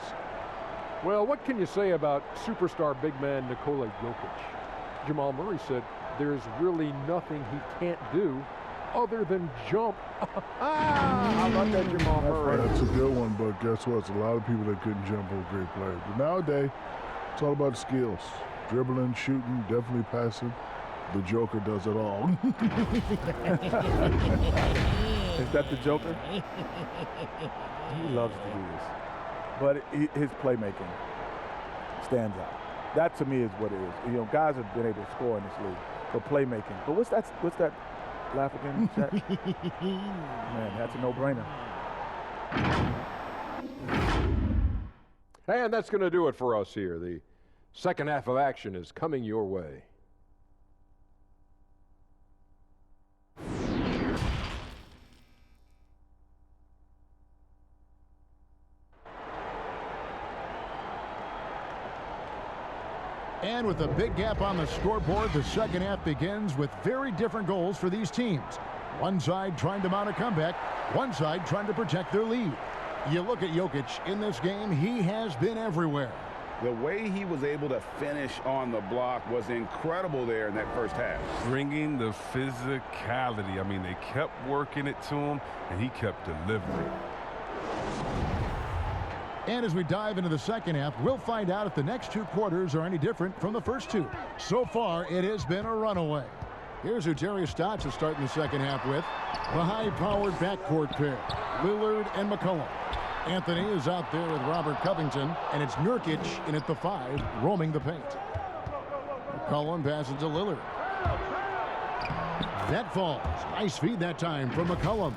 Well, what can you say about superstar big man Nikola Jokic? Jamal Murray said there's really nothing he can't do other than jump. How about that, Jamal Murray? That's a good one, but guess what? It's a lot of people that couldn't jump are great players. But nowadays, it's all about skills. Dribbling, shooting, definitely passing. The Joker does it all. Is that the Joker? He loves to do this. But his playmaking stands out. That, to me, is what it is. You know, guys have been able to score in this league, but playmaking. But what's that laugh again, Jack? Man, that's a no-brainer. And that's going to do it for us here. The second half of action is coming your way. And with a big gap on the scoreboard, the second half begins with very different goals for these teams. One side trying to mount a comeback, one side trying to protect their lead. You look at Jokic in this game, he has been everywhere. The way he was able to finish on the block was incredible there in that first half. Bringing the physicality. I mean, they kept working it to him, and he kept delivering. And as we dive into the second half, we'll find out if the next two quarters are any different from the first two. So far, it has been a runaway. Here's who Darius Stotts is starting the second half with. The high-powered backcourt pair, Lillard and McCollum. Anthony is out there with Robert Covington, and it's Nurkic in at the 5, roaming the paint. McCollum passes to Lillard. That falls. Nice feed that time from McCollum.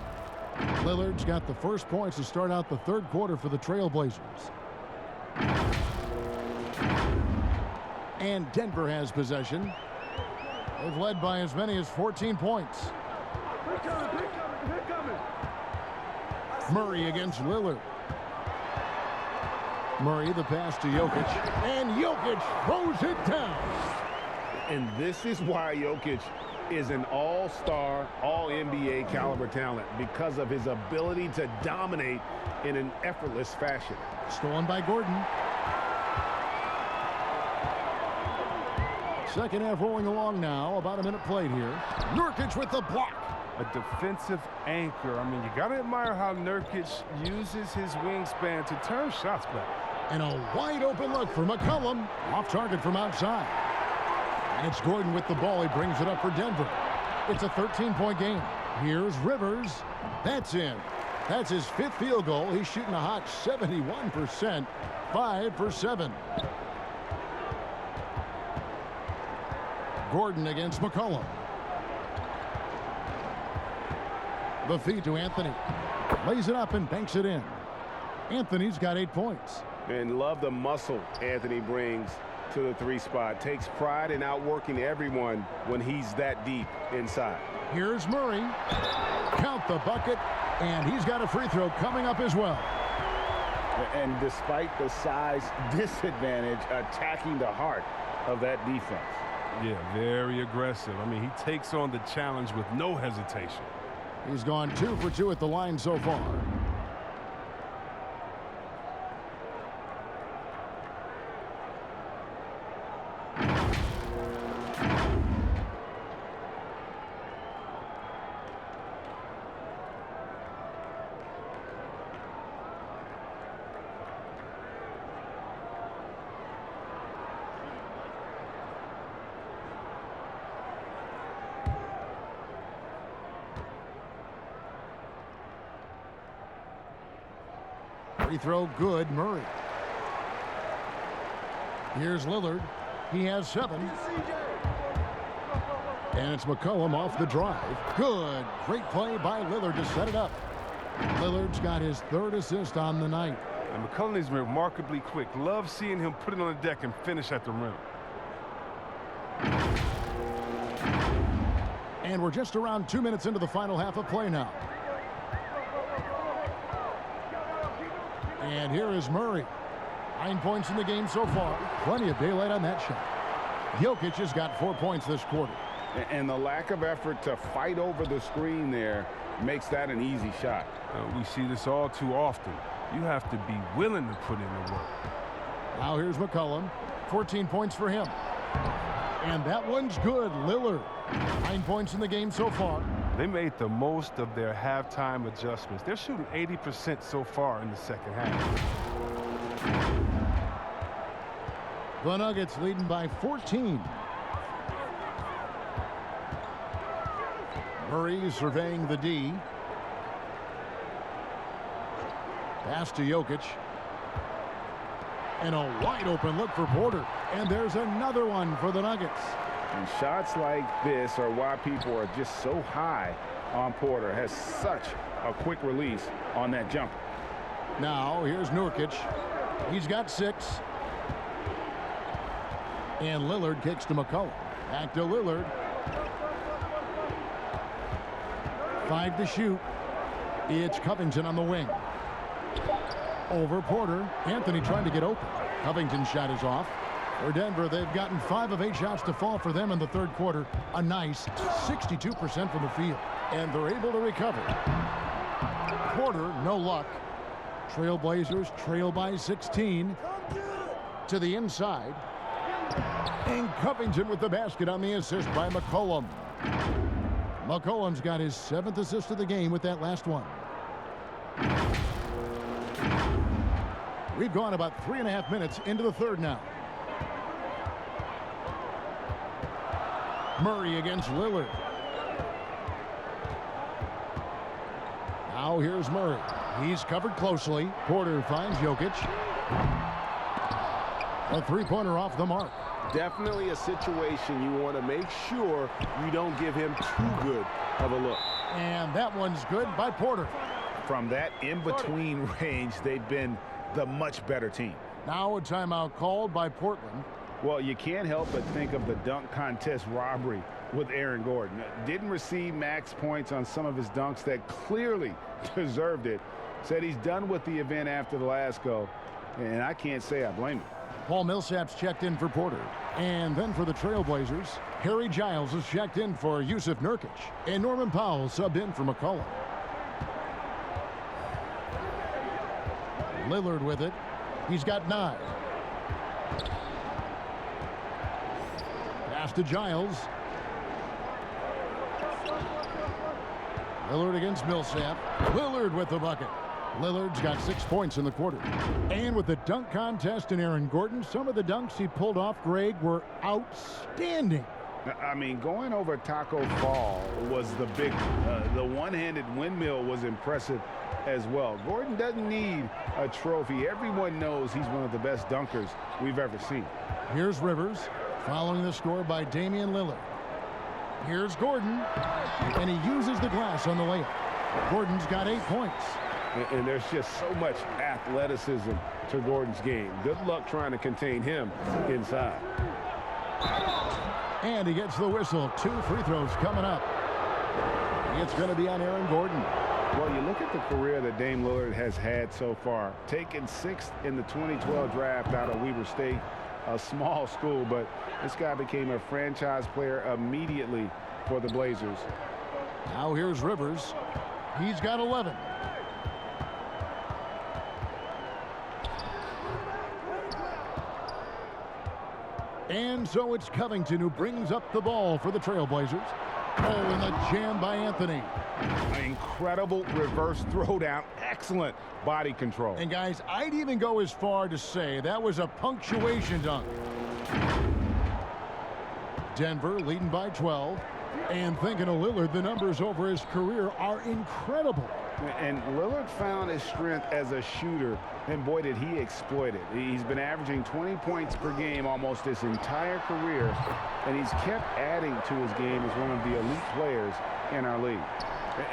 Lillard's got the first points to start out the third quarter for the Trailblazers. And Denver has possession. They've led by as many as 14 points. Murray against Lillard. Murray, the pass to Jokic, and Jokic throws it down. And this is why Jokic is an all-star, all-NBA caliber talent, because of his ability to dominate in an effortless fashion. Stolen by Gordon. Second half rolling along now. About a minute played here. Nurkic with the block. A defensive anchor. I mean, you got to admire how Nurkic uses his wingspan to turn shots back. And a wide open look for McCollum. Off target from outside. And it's Gordon with the ball. He brings it up for Denver. It's a 13-point game. Here's Rivers. That's in. That's his 5th field goal. He's shooting a hot 71%. 5 for 7. Gordon against McCollum. The feed to Anthony. Lays it up and banks it in. Anthony's got 8 points. And love the muscle Anthony brings to the 3 spot. Takes pride in outworking everyone when he's that deep inside. Here's Murray. Count the bucket. And he's got a free throw coming up as well. And despite the size disadvantage, attacking the heart of that defense. Yeah, very aggressive. I mean, he takes on the challenge with no hesitation. He's gone 2 for 2 at the line so far. Free throw good. Murray. Here's Lillard. He has 7. And it's McCollum off the drive. Good. Great play by Lillard to set it up. Lillard's got his 3rd assist on the night. And McCollum is remarkably quick. Love seeing him put it on the deck and finish at the rim. And we're just around 2 minutes into the final half of play now. And here is Murray. 9 points in the game so far. Plenty of daylight on that shot. Jokic has got 4 points this quarter. And the lack of effort to fight over the screen there makes that an easy shot. We see this all too often. You have to be willing to put in the work. Now here's McCollum. 14 points for him. And that one's good. Lillard. 9 points in the game so far. They made the most of their halftime adjustments. They're shooting 80% so far in the second half. The Nuggets leading by 14. Murray surveying the D. Pass to Jokic. And a wide open look for Porter. And there's another one for the Nuggets. And shots like this are why people are just so high on Porter. Has such a quick release on that jumper. Now here's Nurkic. He's got 6. And Lillard kicks to McCollum. Back to Lillard. 5 to shoot. It's Covington on the wing. Over Porter. Anthony trying to get open. Covington's shot is off. For Denver, they've gotten 5 of 8 shots to fall for them in the 3rd quarter. A nice 62% from the field. And they're able to recover. Porter, no luck. Trailblazers trail by 16. To the inside. And Covington with the basket on the assist by McCollum. McCollum's got his 7th assist of the game with that last one. We've gone about 3.5 minutes into the 3rd now. Murray against Lillard. Now here's Murray. He's covered closely. Porter finds Jokic. A 3-pointer off the mark. Definitely a situation you want to make sure you don't give him too good of a look. And that one's good by Porter. From that in-between range, they've been the much better team. Now a timeout called by Portland. Well, you can't help but think of the dunk contest robbery with Aaron Gordon. Didn't receive max points on some of his dunks that clearly deserved it. Said he's done with the event after the last go. and I can't say I blame him. Paul Millsap's checked in for Porter. And then for the Trailblazers, Harry Giles is checked in for Yusuf Nurkic. And Norman Powell subbed in for McCollum. Lillard with it. He's got 9. Pass to Giles. Lillard against Millsap. Lillard with the bucket. Lillard's got 6 points in the quarter. And with the dunk contest and Aaron Gordon, some of the dunks he pulled off, Greg, were outstanding. I mean, going over Taco Fall was the big one. The one-handed windmill was impressive as well. Gordon doesn't need a trophy. Everyone knows he's one of the best dunkers we've ever seen. Here's Rivers, following the score by Damian Lillard. Here's Gordon, and he uses the glass on the layup. Gordon's got 8 points. And there's just so much athleticism to Gordon's game. Good luck trying to contain him inside. And he gets the whistle. 2 free throws coming up. It's going to be on Aaron Gordon. Well, you look at the career that Dame Lillard has had so far. Taken 6th in the 2012 draft out of Weber State, a small school, but this guy became a franchise player immediately for the Blazers. Now here's Rivers. He's got 11. And so it's Covington who brings up the ball for the Trailblazers. Oh, and the jam by Anthony. An incredible reverse throwdown. Excellent body control. And guys, I'd even go as far to say that was a punctuation dunk. Denver leading by 12. And thinking of Lillard, the numbers over his career are incredible. And Lillard found his strength as a shooter, and boy, did he exploit it. He's been averaging 20 points per game almost his entire career, and he's kept adding to his game as one of the elite players in our league.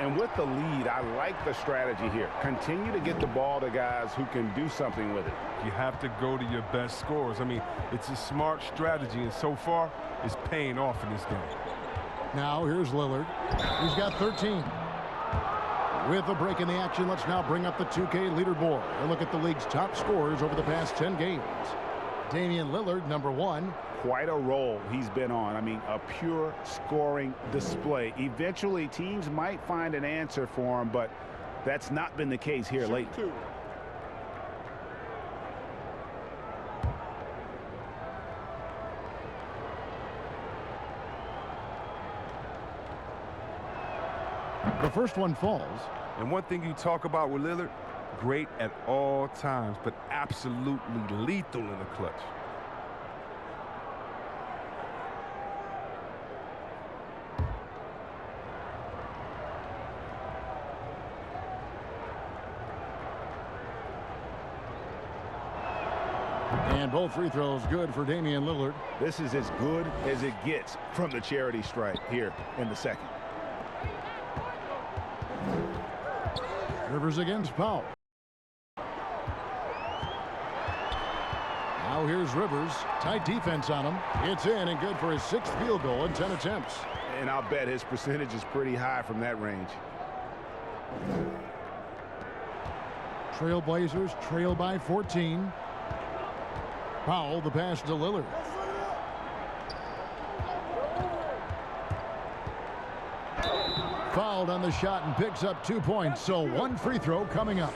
And with the lead, I like the strategy here. Continue to get the ball to guys who can do something with it. You have to go to your best scorers. I mean, it's a smart strategy, and so far, it's paying off in this game. Now here's Lillard. He's got 13. With a break in the action, let's now bring up the 2K leaderboard and look at the league's top scorers over the past 10 games. Damian Lillard, number 1. Quite a role he's been on. I mean, a pure scoring display. Eventually, teams might find an answer for him, but that's not been the case here lately. The first one falls. And one thing you talk about with Lillard, great at all times, but absolutely lethal in the clutch. And both free throws good for Damian Lillard. This is as good as it gets from the charity stripe here in the second. Rivers against Powell. Now here's Rivers. Tight defense on him. It's in and good for his 6th field goal in 10 attempts. And I'll bet his percentage is pretty high from that range. Trailblazers trail by 14. Powell, the pass to Lillard. Fouled on the shot and picks up 2 points, so 1 free throw coming up.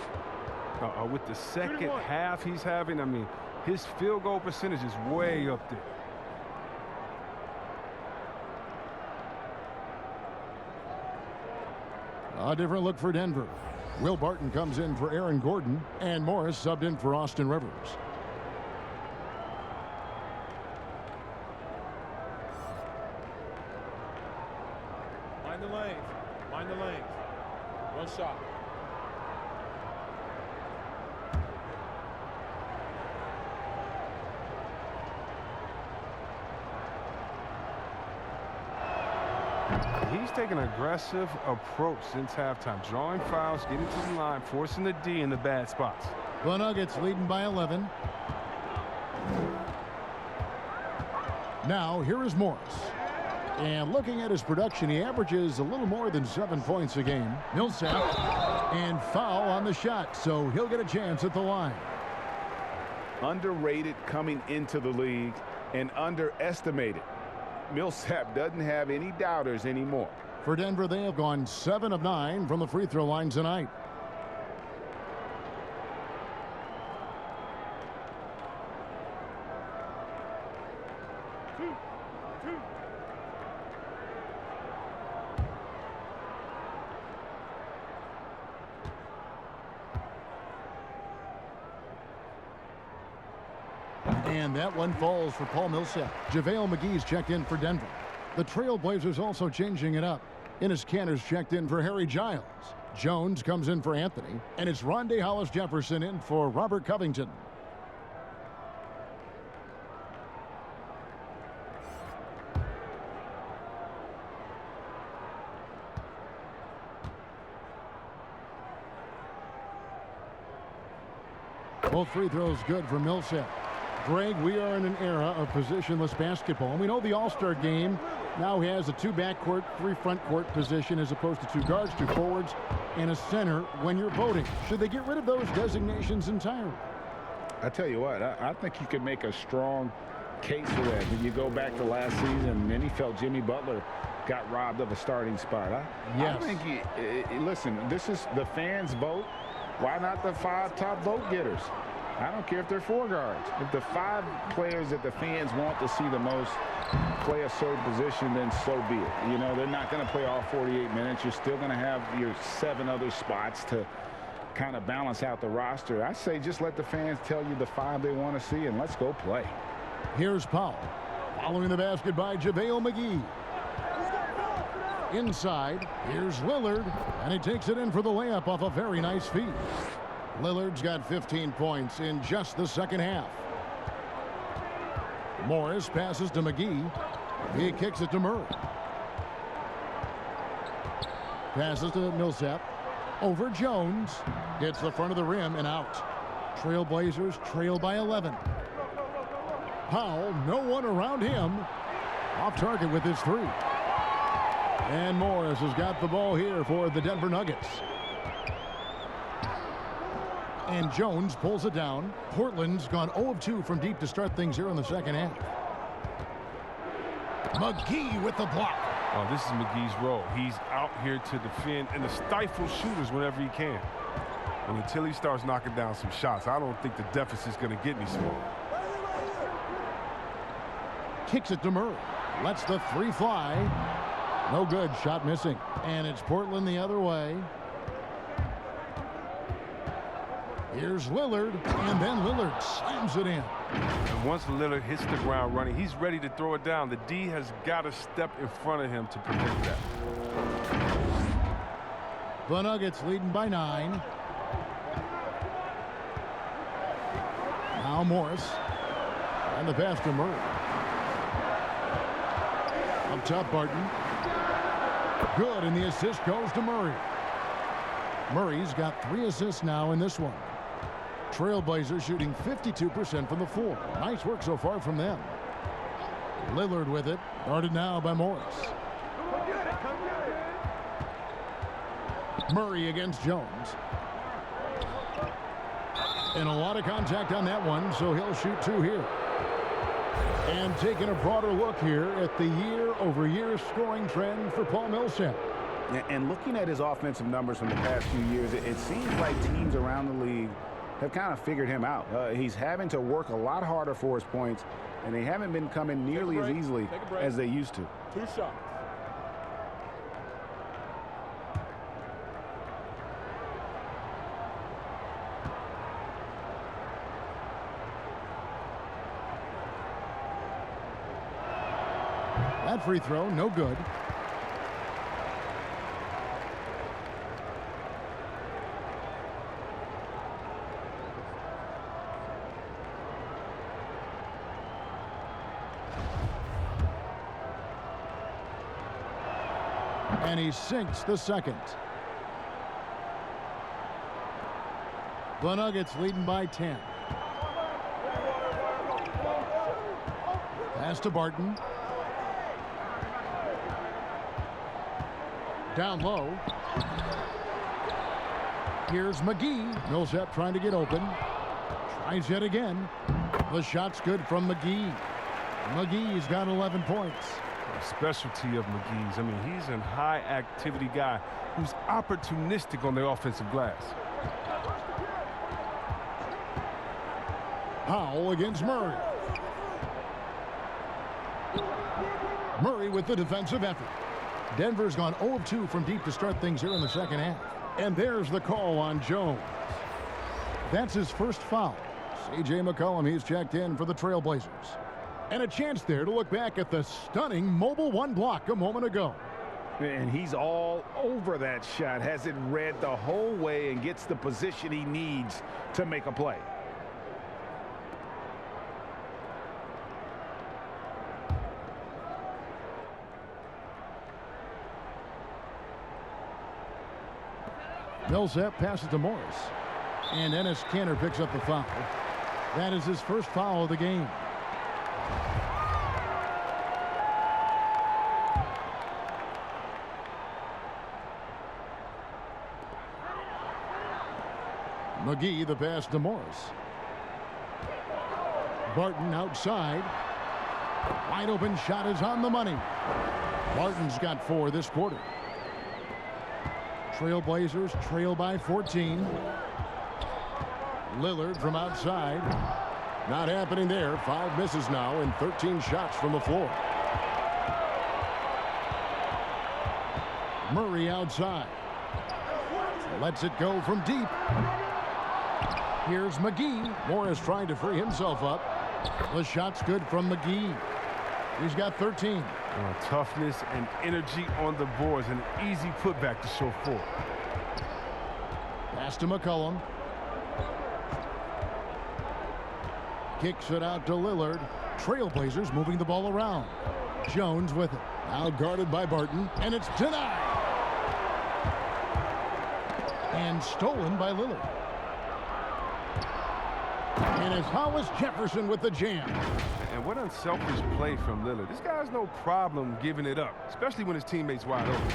With the second half he's having, I mean, his field goal percentage is way up there. A different look for Denver. Will Barton comes in for Aaron Gordon, and Morris subbed in for Austin Rivers. Mind the lanes. Mind the lanes. One shot. He's taking an aggressive approach since halftime, drawing fouls, getting to the line, forcing the D in the bad spots. The Nuggets leading by 11. Now here is Morris. And looking at his production, he averages a little more than 7 points a game. Millsap and foul on the shot, so he'll get a chance at the line. Underrated coming into the league and underestimated. Millsap doesn't have any doubters anymore. For Denver, they have gone 7 of 9 from the free throw line tonight. And that one falls for Paul Millsap. JaVale McGee's checked in for Denver. The Trailblazers also changing it up. Enes Kanter's checked in for Harry Giles. Jones comes in for Anthony. And it's Rondae Hollis-Jefferson in for Robert Covington. Both free throws good for Millsap. Greg, we are in an era of positionless basketball. And we know the All-Star game now has a 2 backcourt, 3 front court position as opposed to 2 guards, 2 forwards, and a center when you're voting. Should they get rid of those designations entirely? I tell you what, I think you could make a strong case for that. When you go back to last season, many felt Jimmy Butler got robbed of a starting spot. Yes. I think, listen, this is the fans' vote. Why not the 5 top vote getters? I don't care if they're 4 guards. If the 5 players that the fans want to see the most play a certain position, then so be it. You know, they're not going to play all 48 minutes. You're still going to have your 7 other spots to kind of balance out the roster. I say just let the fans tell you the 5 they want to see, and let's go play. Here's Powell. Following the basket by JaVale McGee. Inside, here's Lillard, and he takes it in for the layup off a very nice feed. Lillard's got 15 points in just the second half. Morris passes to McGee. He kicks it to Murray. Passes to Millsap. Over Jones. Hits the front of the rim and out. Trailblazers trail by 11. Powell, no one around him. Off target with his 3. And Morris has got the ball here for the Denver Nuggets. And Jones pulls it down. Portland's gone 0 of 2 from deep to start things here in the second half. McGee with the block. Oh, this is McGee's role. He's out here to defend and to stifle shooters whenever he can. And until he starts knocking down some shots, I don't think the deficit's going to get any smaller. Kicks it to Murray. Lets the 3 fly. No good. Shot missing. And it's Portland the other way. Here's Lillard, and then Lillard slams it in. And once Lillard hits the ground running, he's ready to throw it down. The D has got to step in front of him to prevent that. The Nuggets leading by 9. Now Morris. And the pass to Murray. Up top, Barton. Good, and the assist goes to Murray. Murray's got 3 assists now in this one. Trailblazers shooting 52% from the floor. Nice work so far from them. Lillard with it. Guarded now by Morris. Murray against Jones. And a lot of contact on that one, so he'll shoot 2 here. And taking a broader look here at the year-over-year scoring trend for Paul Millsap. And looking at his offensive numbers from the past few years, it seems like teams around the league have kind of figured him out. He's having to work a lot harder for his points, and they haven't been coming nearly as easily as they used to. 2 shots. That free throw, no good. And he sinks the second. The Nuggets leading by 10. Pass to Barton. Down low. Here's McGee. Millsap trying to get open. Tries yet again. The shot's good from McGee. McGee's got 11 points. A specialty of McGee's. I mean, he's a high-activity guy who's opportunistic on the offensive glass. Powell against Murray. Murray with the defensive effort. Denver's gone 0 of 2 from deep to start things here in the second half. And there's the call on Jones. That's his first foul. C.J. McCollum, he's checked in for the Trailblazers. And a chance there to look back at the stunning mobile one block a moment ago. And he's all over that shot, has it read the whole way and gets the position he needs to make a play. Millsap passes to Morris. And Enes Kanter picks up the foul. That is his first foul of the game. McGee the pass to Morris. Barton outside. Wide open shot is on the money. Barton's got 4 this quarter. Trailblazers trail by 14. Lillard from outside. Not happening there. 5 misses now and 13 shots from the floor. Murray outside. Lets it go from deep. Here's McGee. Morris trying to free himself up. The shot's good from McGee. He's got 13. Toughness and energy on the boards. An easy putback to show forth. Pass to McCollum. Kicks it out to Lillard. Trailblazers moving the ball around. Jones with it. Now guarded by Barton. And it's denied. And stolen by Lillard. And it's Hollis Jefferson with the jam. And what unselfish play from Lillard. This guy's no problem giving it up, especially when his teammate's wide open.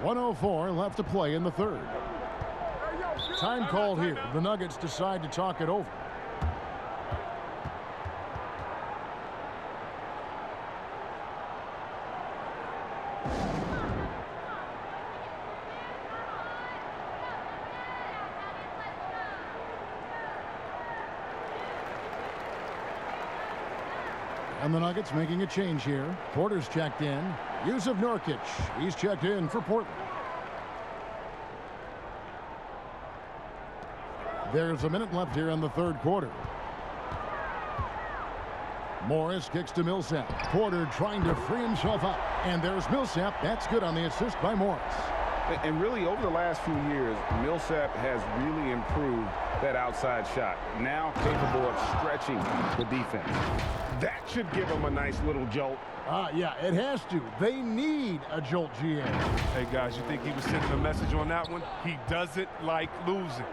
1:04 left to play in the third. Time called here. The Nuggets decide to talk it over. And the Nuggets making a change here. Porter's checked in. Yusuf Nurkic, he's checked in for Portland. There's a minute left here in the third quarter. Morris kicks to Millsap. Porter trying to free himself up. And there's Millsap. That's good on the assist by Morris. And really, over the last few years, Millsap has really improved that outside shot. Now capable of stretching the defense. That should give him a nice little jolt. Yeah, it has to. They need a jolt, GA. Hey, guys, you think he was sending a message on that one? He doesn't like losing.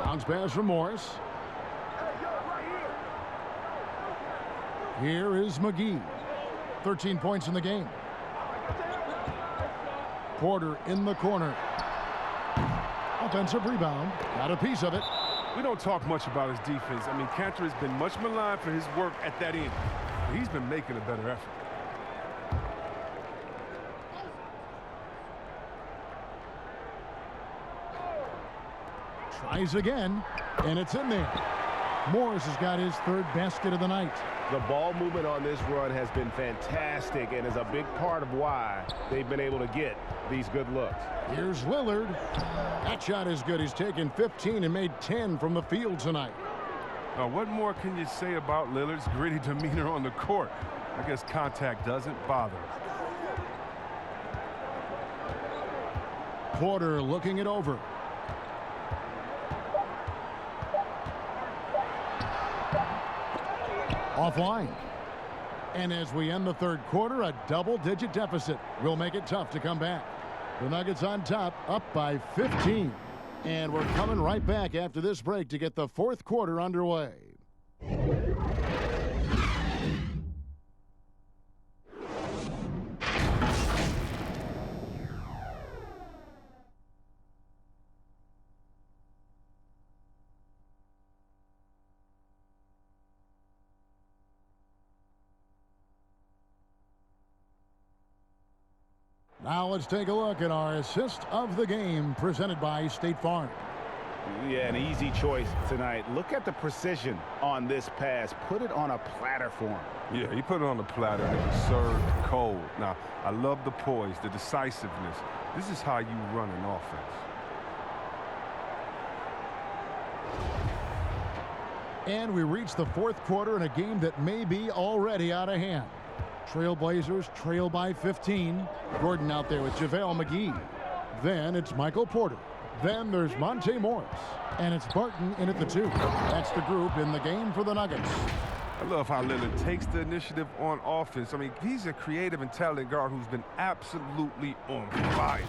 Bounce pass from Morris. Here is McGee. 13 points in the game. Porter in the corner. Offensive rebound. Got a piece of it. We don't talk much about his defense. I mean, Kanter has been much maligned for his work at that end. He's been making a better effort. Tries again, and it's in there. Morris has got his third basket of the night. The ball movement on this run has been fantastic and is a big part of why they've been able to get these good looks. Here's Lillard. That shot is good. He's taken 15 and made 10 from the field tonight. What more can you say about Lillard's gritty demeanor on the court? I guess contact doesn't bother him. Porter looking it over. Offline. And as we end the third quarter, a double-digit deficit will make it tough to come back. The Nuggets on top, up by 15. And we're coming right back after this break to get the fourth quarter underway. Now let's take a look at our assist of the game presented by State Farm. Yeah, an easy choice tonight. Look at the precision on this pass. Put it on a platter for him. Yeah, he put it on the platter and it was served cold. Now, I love the poise, the decisiveness. This is how you run an offense. And we reach the fourth quarter in a game that may be already out of hand. Trailblazers trail by 15. Gordon out there with JaVale McGee. Then it's Michael Porter. Then there's Monte Morris. And it's Barton in at the 2. That's the group in the game for the Nuggets. I love how Lillard takes the initiative on offense. I mean, he's a creative and talented guard who's been absolutely on fire.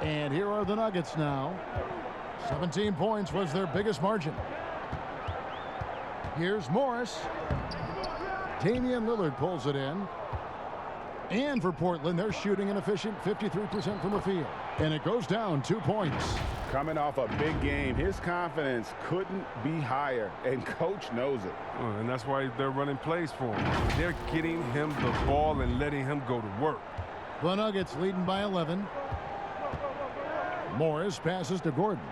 And here are the Nuggets now. 17 points was their biggest margin. Here's Morris. Damian Lillard pulls it in. And for Portland, they're shooting an efficient 53% from the field. And it goes down 2 points. Coming off a big game, his confidence couldn't be higher, and coach knows it. And that's why they're running plays for him. They're getting him the ball and letting him go to work. The Nuggets leading by 11. Morris passes to Gordon.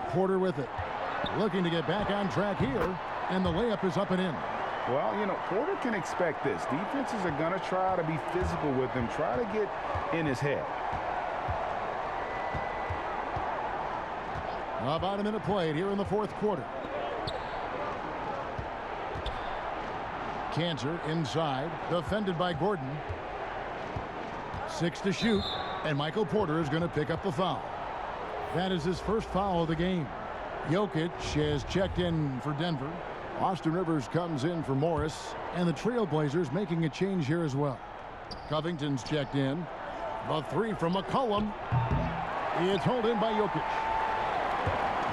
Porter with it. Looking to get back on track here, and the layup is up and in. Well, you know, Porter can expect this. Defenses are going to try to be physical with him, try to get in his head. About a minute played here in the fourth quarter. Cantor inside, defended by Gordon. 6 to shoot, and Michael Porter is going to pick up the foul. That is his first foul of the game. Jokic has checked in for Denver. Austin Rivers comes in for Morris, and the Trailblazers making a change here as well. Covington's checked in. The 3 from McCollum. It's held in by Jokic.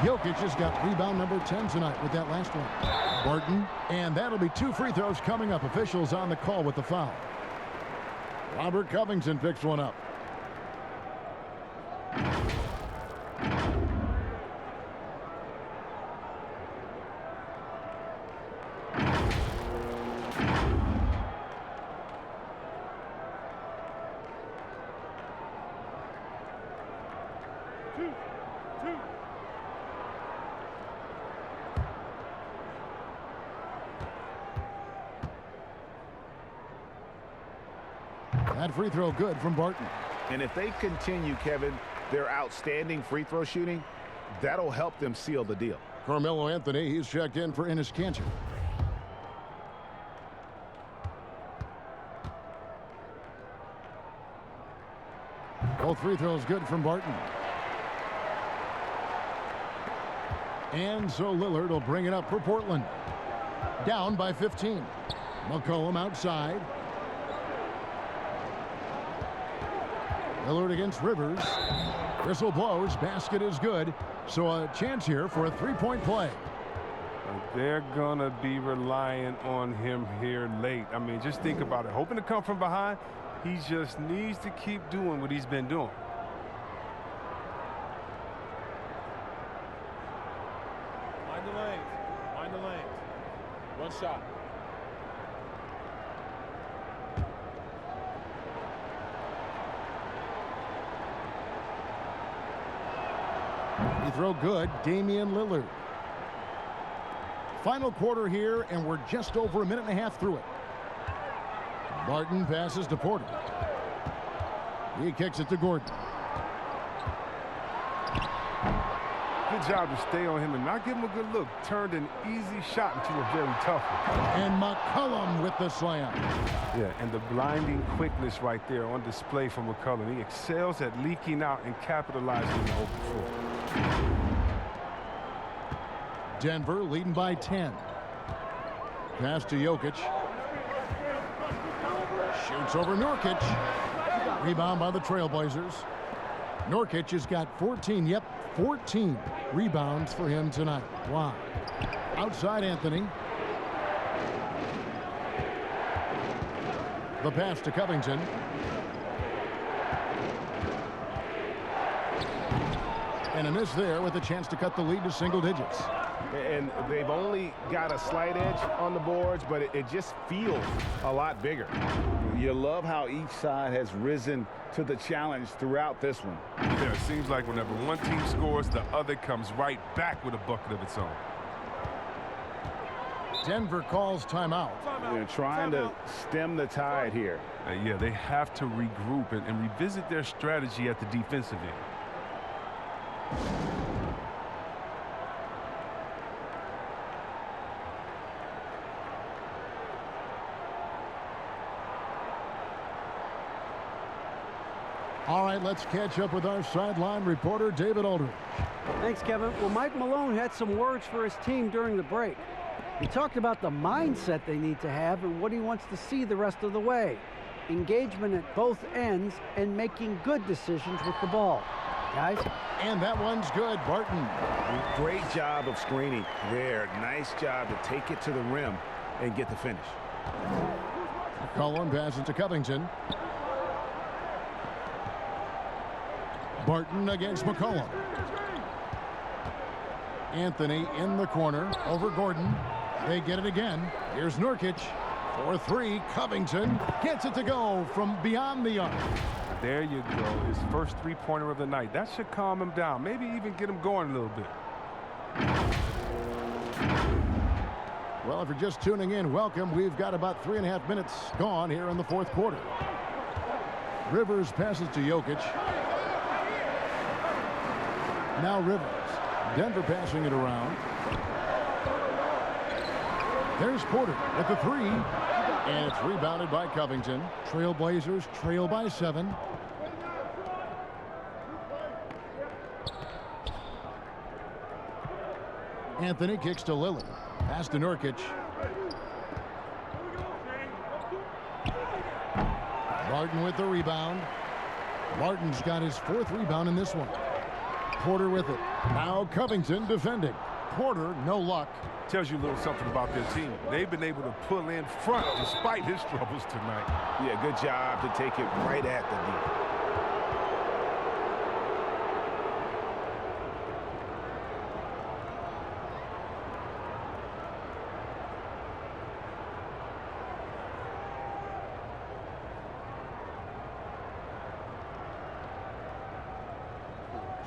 Jokic has got rebound number 10 tonight with that last one. Barton, and that'll be 2 free throws coming up. Officials on the call with the foul. Robert Covington picks one up. That free throw good from Barton. And if they continue, Kevin, their outstanding free throw shooting, that'll help them seal the deal. Carmelo Anthony, he's checked in for Enes Kanter. Both free throws good from Barton. And so Lillard will bring it up for Portland. Down by 15. McCollum outside. Lillard against Rivers. Whistle blows. Basket is good. So a chance here for a three-point play. They're going to be relying on him here late. I mean, just think about it. Hoping to come from behind, he just needs to keep doing what he's been doing. Mind the lanes. Mind the lanes. One shot. Free throw good. Damian Lillard. Final quarter here, and we're just over a minute and a half through it. Barton passes to Porter. He kicks it to Gordon. Good job to stay on him and not give him a good look. Turned an easy shot into a very tough one. And McCollum with the slam. Yeah, and the blinding quickness right there on display for McCollum. He excels at leaking out and capitalizing on the open floor. Denver leading by 10. Pass to Jokic. Shoots over Nurkic. Rebound by the Trailblazers. Nurkic has got 14 rebounds for him tonight. Wow. Outside Anthony. The pass to Covington. And a miss there with a chance to cut the lead to single digits. And they've only got a slight edge on the boards, but it just feels a lot bigger. You love how each side has risen to the challenge throughout this one. Yeah, it seems like whenever one team scores, the other comes right back with a bucket of its own. Denver calls timeout. They're trying to stem the tide here. Yeah, they have to regroup and revisit their strategy at the defensive end. All right, let's catch up with our sideline reporter, David Aldridge. Thanks, Kevin. Well, Mike Malone had some words for his team during the break. He talked about the mindset they need to have and what he wants to see the rest of the way. Engagement at both ends and making good decisions with the ball. Guys? And that one's good, Barton. Great job of screening there. Nice job to take it to the rim and get the finish. McCollum passes to Covington. Barton against McCollum. Anthony in the corner over Gordon. They get it again. Here's Nurkic for three. Covington gets it to go from beyond the arc. There you go. His first three-pointer of the night. That should calm him down. Maybe even get him going a little bit. Well, if you're just tuning in, welcome. We've got about 3.5 minutes gone here in the fourth quarter. Rivers passes to Jokic. Now Rivers. Denver passing it around. There's Porter at the three. And it's rebounded by Covington. Trailblazers trail by 7. Anthony kicks to Lillard. Pass to Nurkic. Barton with the rebound. Barton's got his 4th rebound in this one. Porter with it. Now Covington defending. Porter, no luck. Tells you a little something about their team. They've been able to pull in front despite his troubles tonight. Yeah, good job to take it right at the D.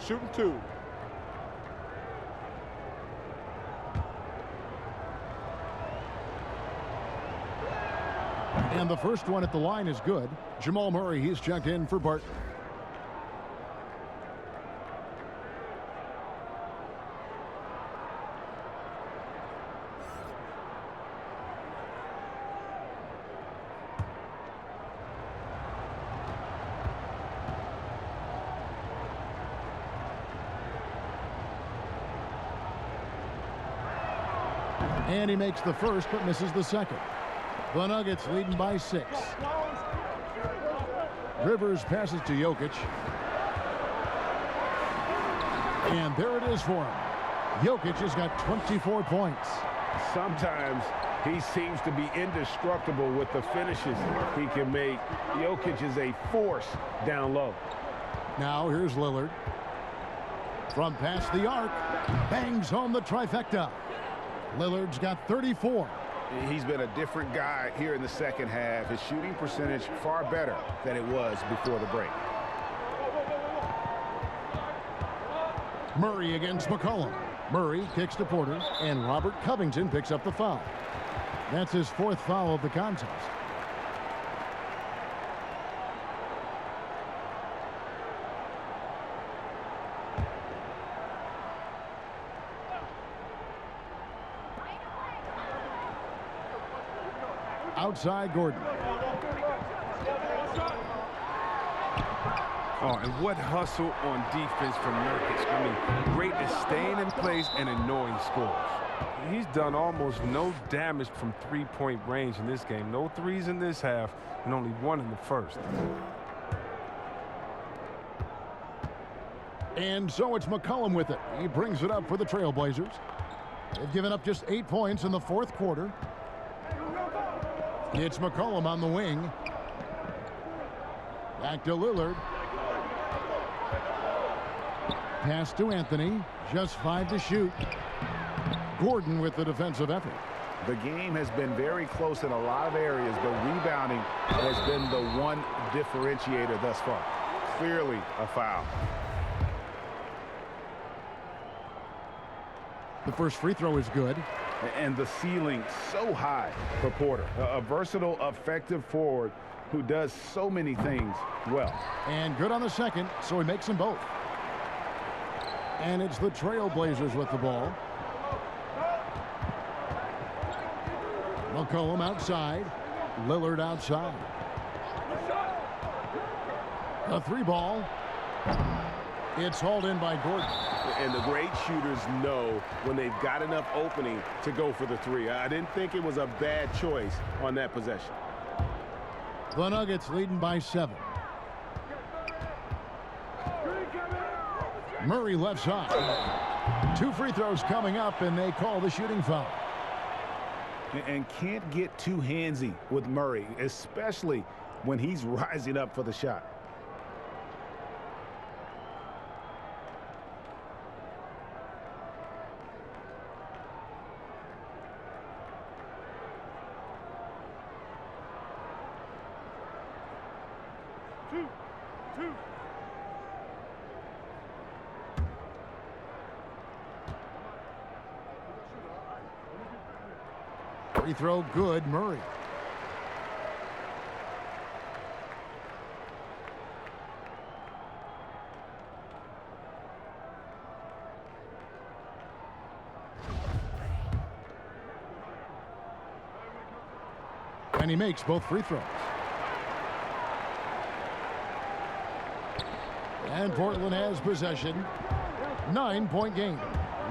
Shooting 2. And the first one at the line is good. Jamal Murray, he's checked in for Barton. And he makes the first but misses the second. The Nuggets leading by 6. Rivers passes to Jokic. And there it is for him. Jokic has got 24 points. Sometimes he seems to be indestructible with the finishes he can make. Jokic is a force down low. Now here's Lillard. From past the arc, bangs home the trifecta. Lillard's got 34. He's been a different guy here in the second half. His shooting percentage far better than it was before the break. Murray against McCollum. Murray kicks to Porter, and Robert Covington picks up the foul. That's his 4th foul of the contest. Outside Gordon. Oh, and what hustle on defense from Nurkic. I mean, great at staying in place and annoying scores. He's done almost no damage from three-point range in this game. No threes in this half and only 1 in the first. And so it's McCollum with it. He brings it up for the Trailblazers. They've given up just 8 points in the 4th quarter. It's McCollum on the wing. Back to Lillard. pass to Anthony. Just 5 to shoot. Gordon with the defensive effort. The game has been very close in a lot of areas, but rebounding has been the one differentiator thus far. Clearly a foul. The first free throw is good. And the ceiling so high for Porter. A versatile, effective forward who does so many things well. And good on the second, so he makes them both. And it's the Trailblazers with the ball. McCollum outside. Lillard outside. A 3-ball. It's hauled in by Gordon. And the great shooters know when they've got enough opening to go for the 3. I didn't think it was a bad choice on that possession. The Nuggets leading by 7. Murray left side. 2 free throws coming up, and they call the shooting foul. And can't get too handsy with Murray, especially when he's rising up for the shot. Free throw good, Murray. And he makes both free throws. And Portland has possession. 9-point game.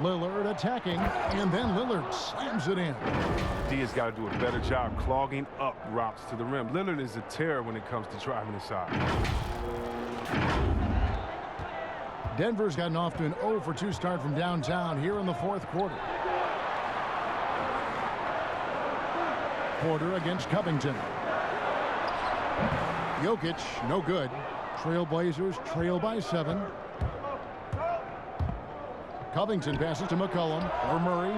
Lillard attacking, and then Lillard slams it in. D has got to do a better job clogging up routes to the rim. Lillard is a terror when it comes to driving inside. Denver's gotten off to an 0 for 2 start from downtown here in the 4th quarter. Porter against Covington. Jokic, no good. Trailblazers trail by 7. Covington passes to McCollum over Murray,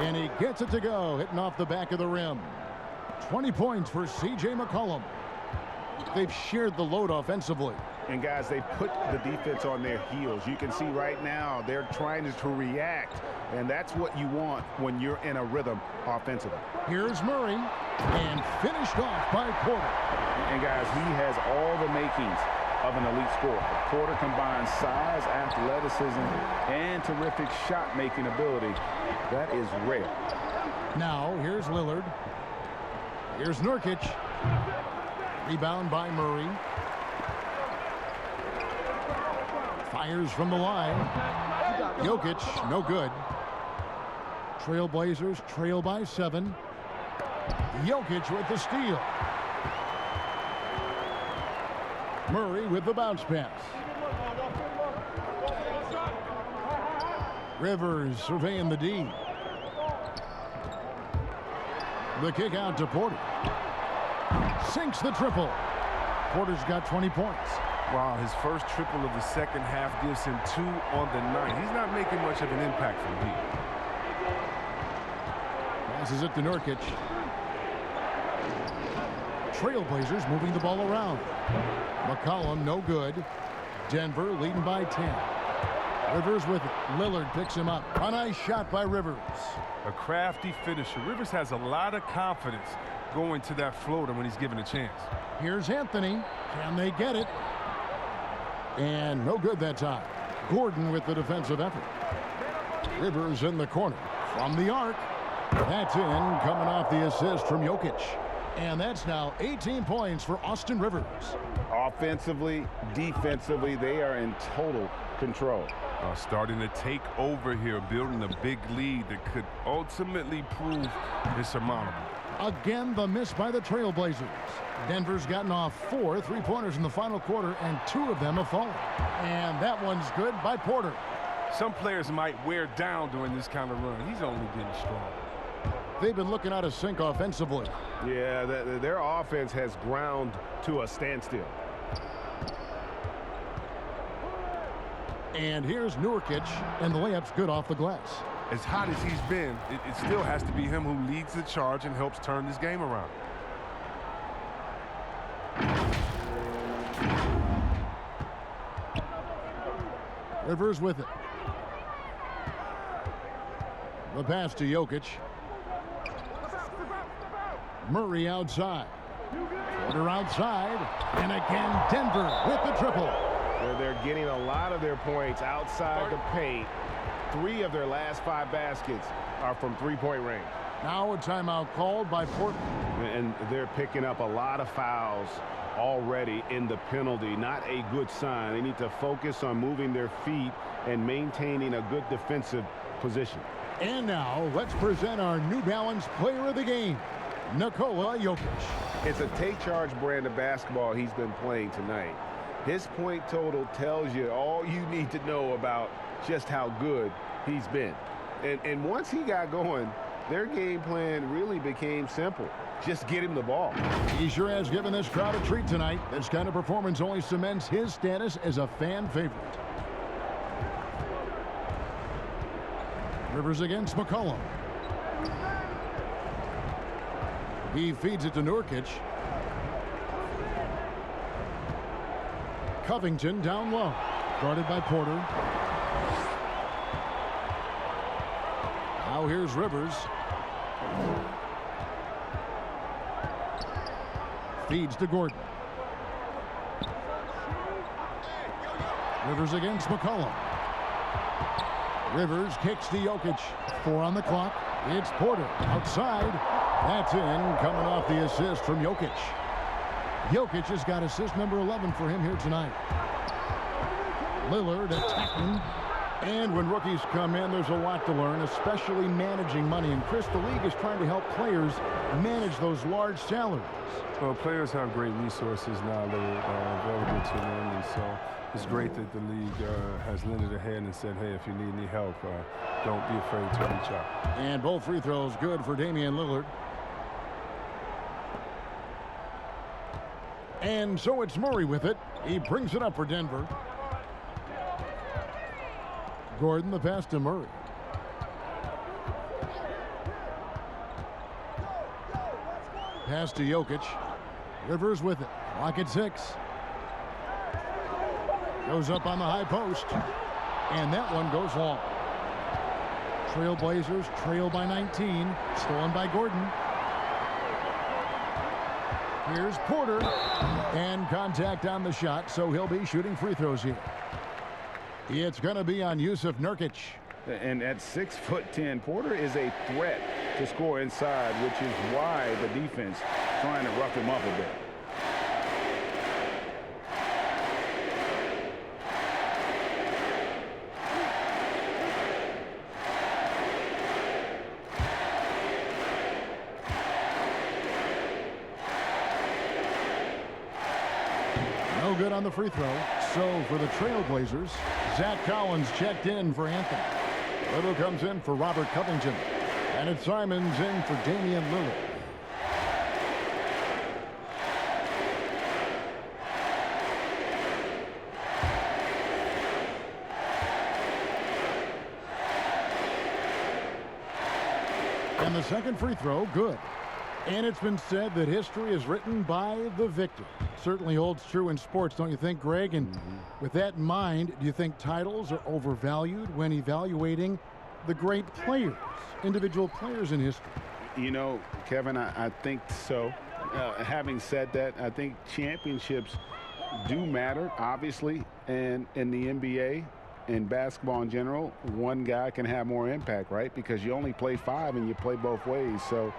and he gets it to go, hitting off the back of the rim. 20 points for C.J. McCollum. They've shared the load offensively. And guys, they've put the defense on their heels. You can see right now they're trying to react, and that's what you want when you're in a rhythm offensively. Here's Murray, and finished off by Porter. And guys, he has all the makings of an elite scorer. Porter combines size, athleticism, and terrific shot-making ability. That is rare. Now, here's Lillard. Here's Nurkic. Rebound by Murray. Fires from the line. Jokic, no good. Trailblazers trail by 7. Jokic with the steal. Murray with the bounce pass. Rivers surveying the D. The kick out to Porter. Sinks the triple. Porter's got 20 points. Wow, his first triple of the second half gives him 2 on the night. He's not making much of an impact from here. Passes it to Nurkic. Trailblazers moving the ball around. McCollum, no good. Denver leading by 10. Rivers with it. Lillard picks him up. A nice shot by Rivers. A crafty finisher. Rivers has a lot of confidence going to that floater when he's given a chance. Here's Anthony. Can they get it? And no good that time. Gordon with the defensive effort. Rivers in the corner. From the arc. That's in, coming off the assist from Jokic. And that's now 18 points for Austin Rivers. Offensively, defensively, they are in total control. Starting to take over here, building a big lead that could ultimately prove insurmountable. Again, the miss by the Trailblazers. Denver's gotten off 4 3-pointers in the final quarter, and 2 of them have fallen. And that one's good by Porter. Some players might wear down during this kind of run. He's only getting stronger. They've been looking out of sync offensively. Yeah, their offense has ground to a standstill. And here's Nurkic, and the layup's good off the glass. As hot as he's been, it still has to be him who leads the charge and helps turn this game around. Rivers with it. The pass to Jokic. Murray outside. Porter outside. And again, Denver with the triple. They're getting a lot of their points outside the paint. 3 of their last 5 baskets are from three-point range. Now a timeout called by Portland. And they're picking up a lot of fouls already in the penalty. Not a good sign. They need to focus on moving their feet and maintaining a good defensive position. And now let's present our New Balance player of the game, Nikola Jokic. It's a take charge brand of basketball he's been playing tonight. His point total tells you all you need to know about just how good he's been. And once he got going, their game plan really became simple. Just get him the ball. He sure has given this crowd a treat tonight. This kind of performance only cements his status as a fan favorite. Rivers against McCollum. He feeds it to Nurkic. Covington down low. Guarded by Porter. Now here's Rivers. Feeds to Gordon. Rivers against McCollum. Rivers kicks to Jokic. 4 on the clock. It's Porter outside. That's in, coming off the assist from Jokic. Jokic has got assist number 11 for him here tonight. Lillard attacking. And when rookies come in, there's a lot to learn, especially managing money. And Chris, the league is trying to help players manage those large salaries. Well, players have great resources now that are available to them, and so it's great that the league has lended a hand and said, hey, if you need any help, don't be afraid to reach out. And both free throws good for Damian Lillard. And so it's Murray with it. He brings it up for Denver. Gordon, the pass to Murray. Pass to Jokic. Rivers with it. Clock at 6. Goes up on the high post. And that one goes long. Trailblazers trail by 19. Stolen by Gordon. Here's Porter. And contact on the shot, so he'll be shooting free throws here. It's going to be on Yusuf Nurkic. And at 6'10", Porter is a threat to score inside, which is why the defense trying to rough him up a bit. No good on the free throw. So for the Trailblazers, Zach Collins checked in for Anthony. Little comes in for Robert Covington. And it's Simons in for Damian Lillard. And the second free throw, good. And it's been said that history is written by the victor. Certainly holds true in sports, don't you think, Greg? And with that in mind, do you think titles are overvalued when evaluating the great players, individual players in history? You know, Kevin, I think so. Having said that, I think championships do matter, obviously, and in the NBA and basketball in general, one guy can have more impact, right? Because you only play 5 and you play both ways. So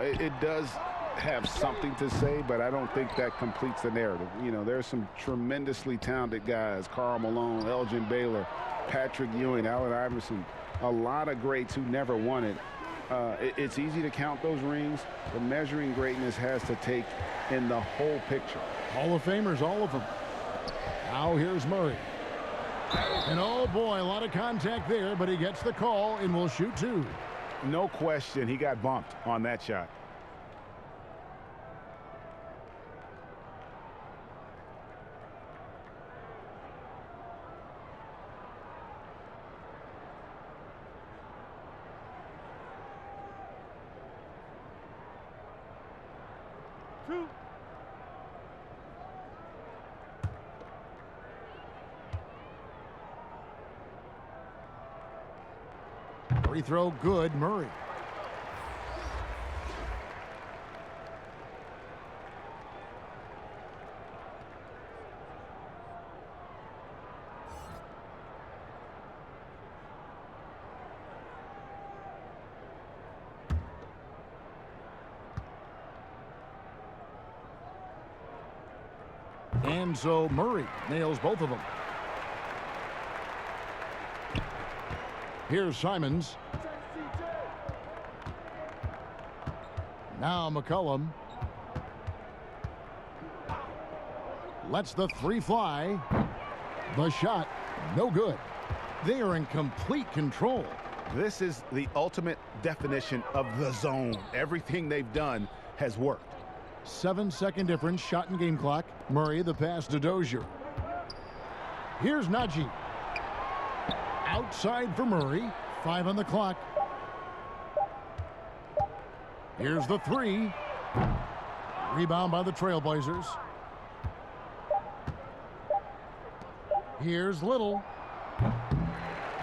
it does have something to say, but I don't think that completes the narrative. You know, there's some tremendously talented guys, Karl Malone, Elgin Baylor, Patrick Ewing, Allen Iverson, a lot of greats who never won it. It's easy to count those rings, but measuring greatness has to take in the whole picture. Hall of Famers, all of them. Now here's Murray. And oh boy, a lot of contact there, but he gets the call and will shoot 2. No question, he got bumped on that shot. Free throw good, Murray. And so Murray nails both of them. Here's Simons. Now McCollum. Lets the three fly. The shot, no good. They are in complete control. This is the ultimate definition of the zone. Everything they've done has worked. 7-second difference, shot and game clock. Murray, the pass to Dozier. Here's Najee. Outside for Murray. 5 on the clock. Here's the three. Rebound by the Trailblazers. Here's Little.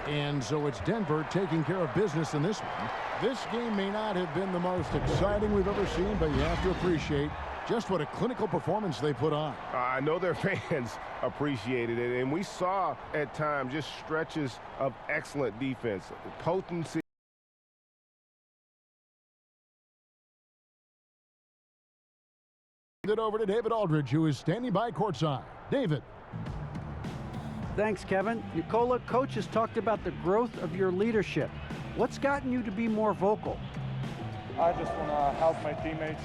And so it's Denver taking care of business in this one. This game may not have been the most exciting we've ever seen, but you have to appreciate just what a clinical performance they put on. I know their fans appreciated it, and we saw at times just stretches of excellent defense, potency. It over to David Aldridge, who is standing by courtside. David. Thanks, Kevin. Nikola, coach has talked about the growth of your leadership. What's gotten you to be more vocal? I just want to help my teammates.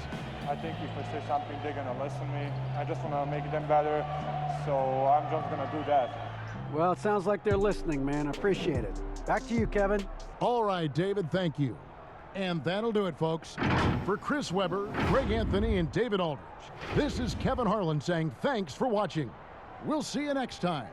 I think if I say something, they're going to listen to me. I just want to make them better, so I'm just going to do that. Well, it sounds like they're listening, man. I appreciate it. Back to you, Kevin. All right, David, thank you. And that'll do it, folks. For Chris Webber, Greg Anthony, and David Aldridge, this is Kevin Harlan saying thanks for watching. We'll see you next time.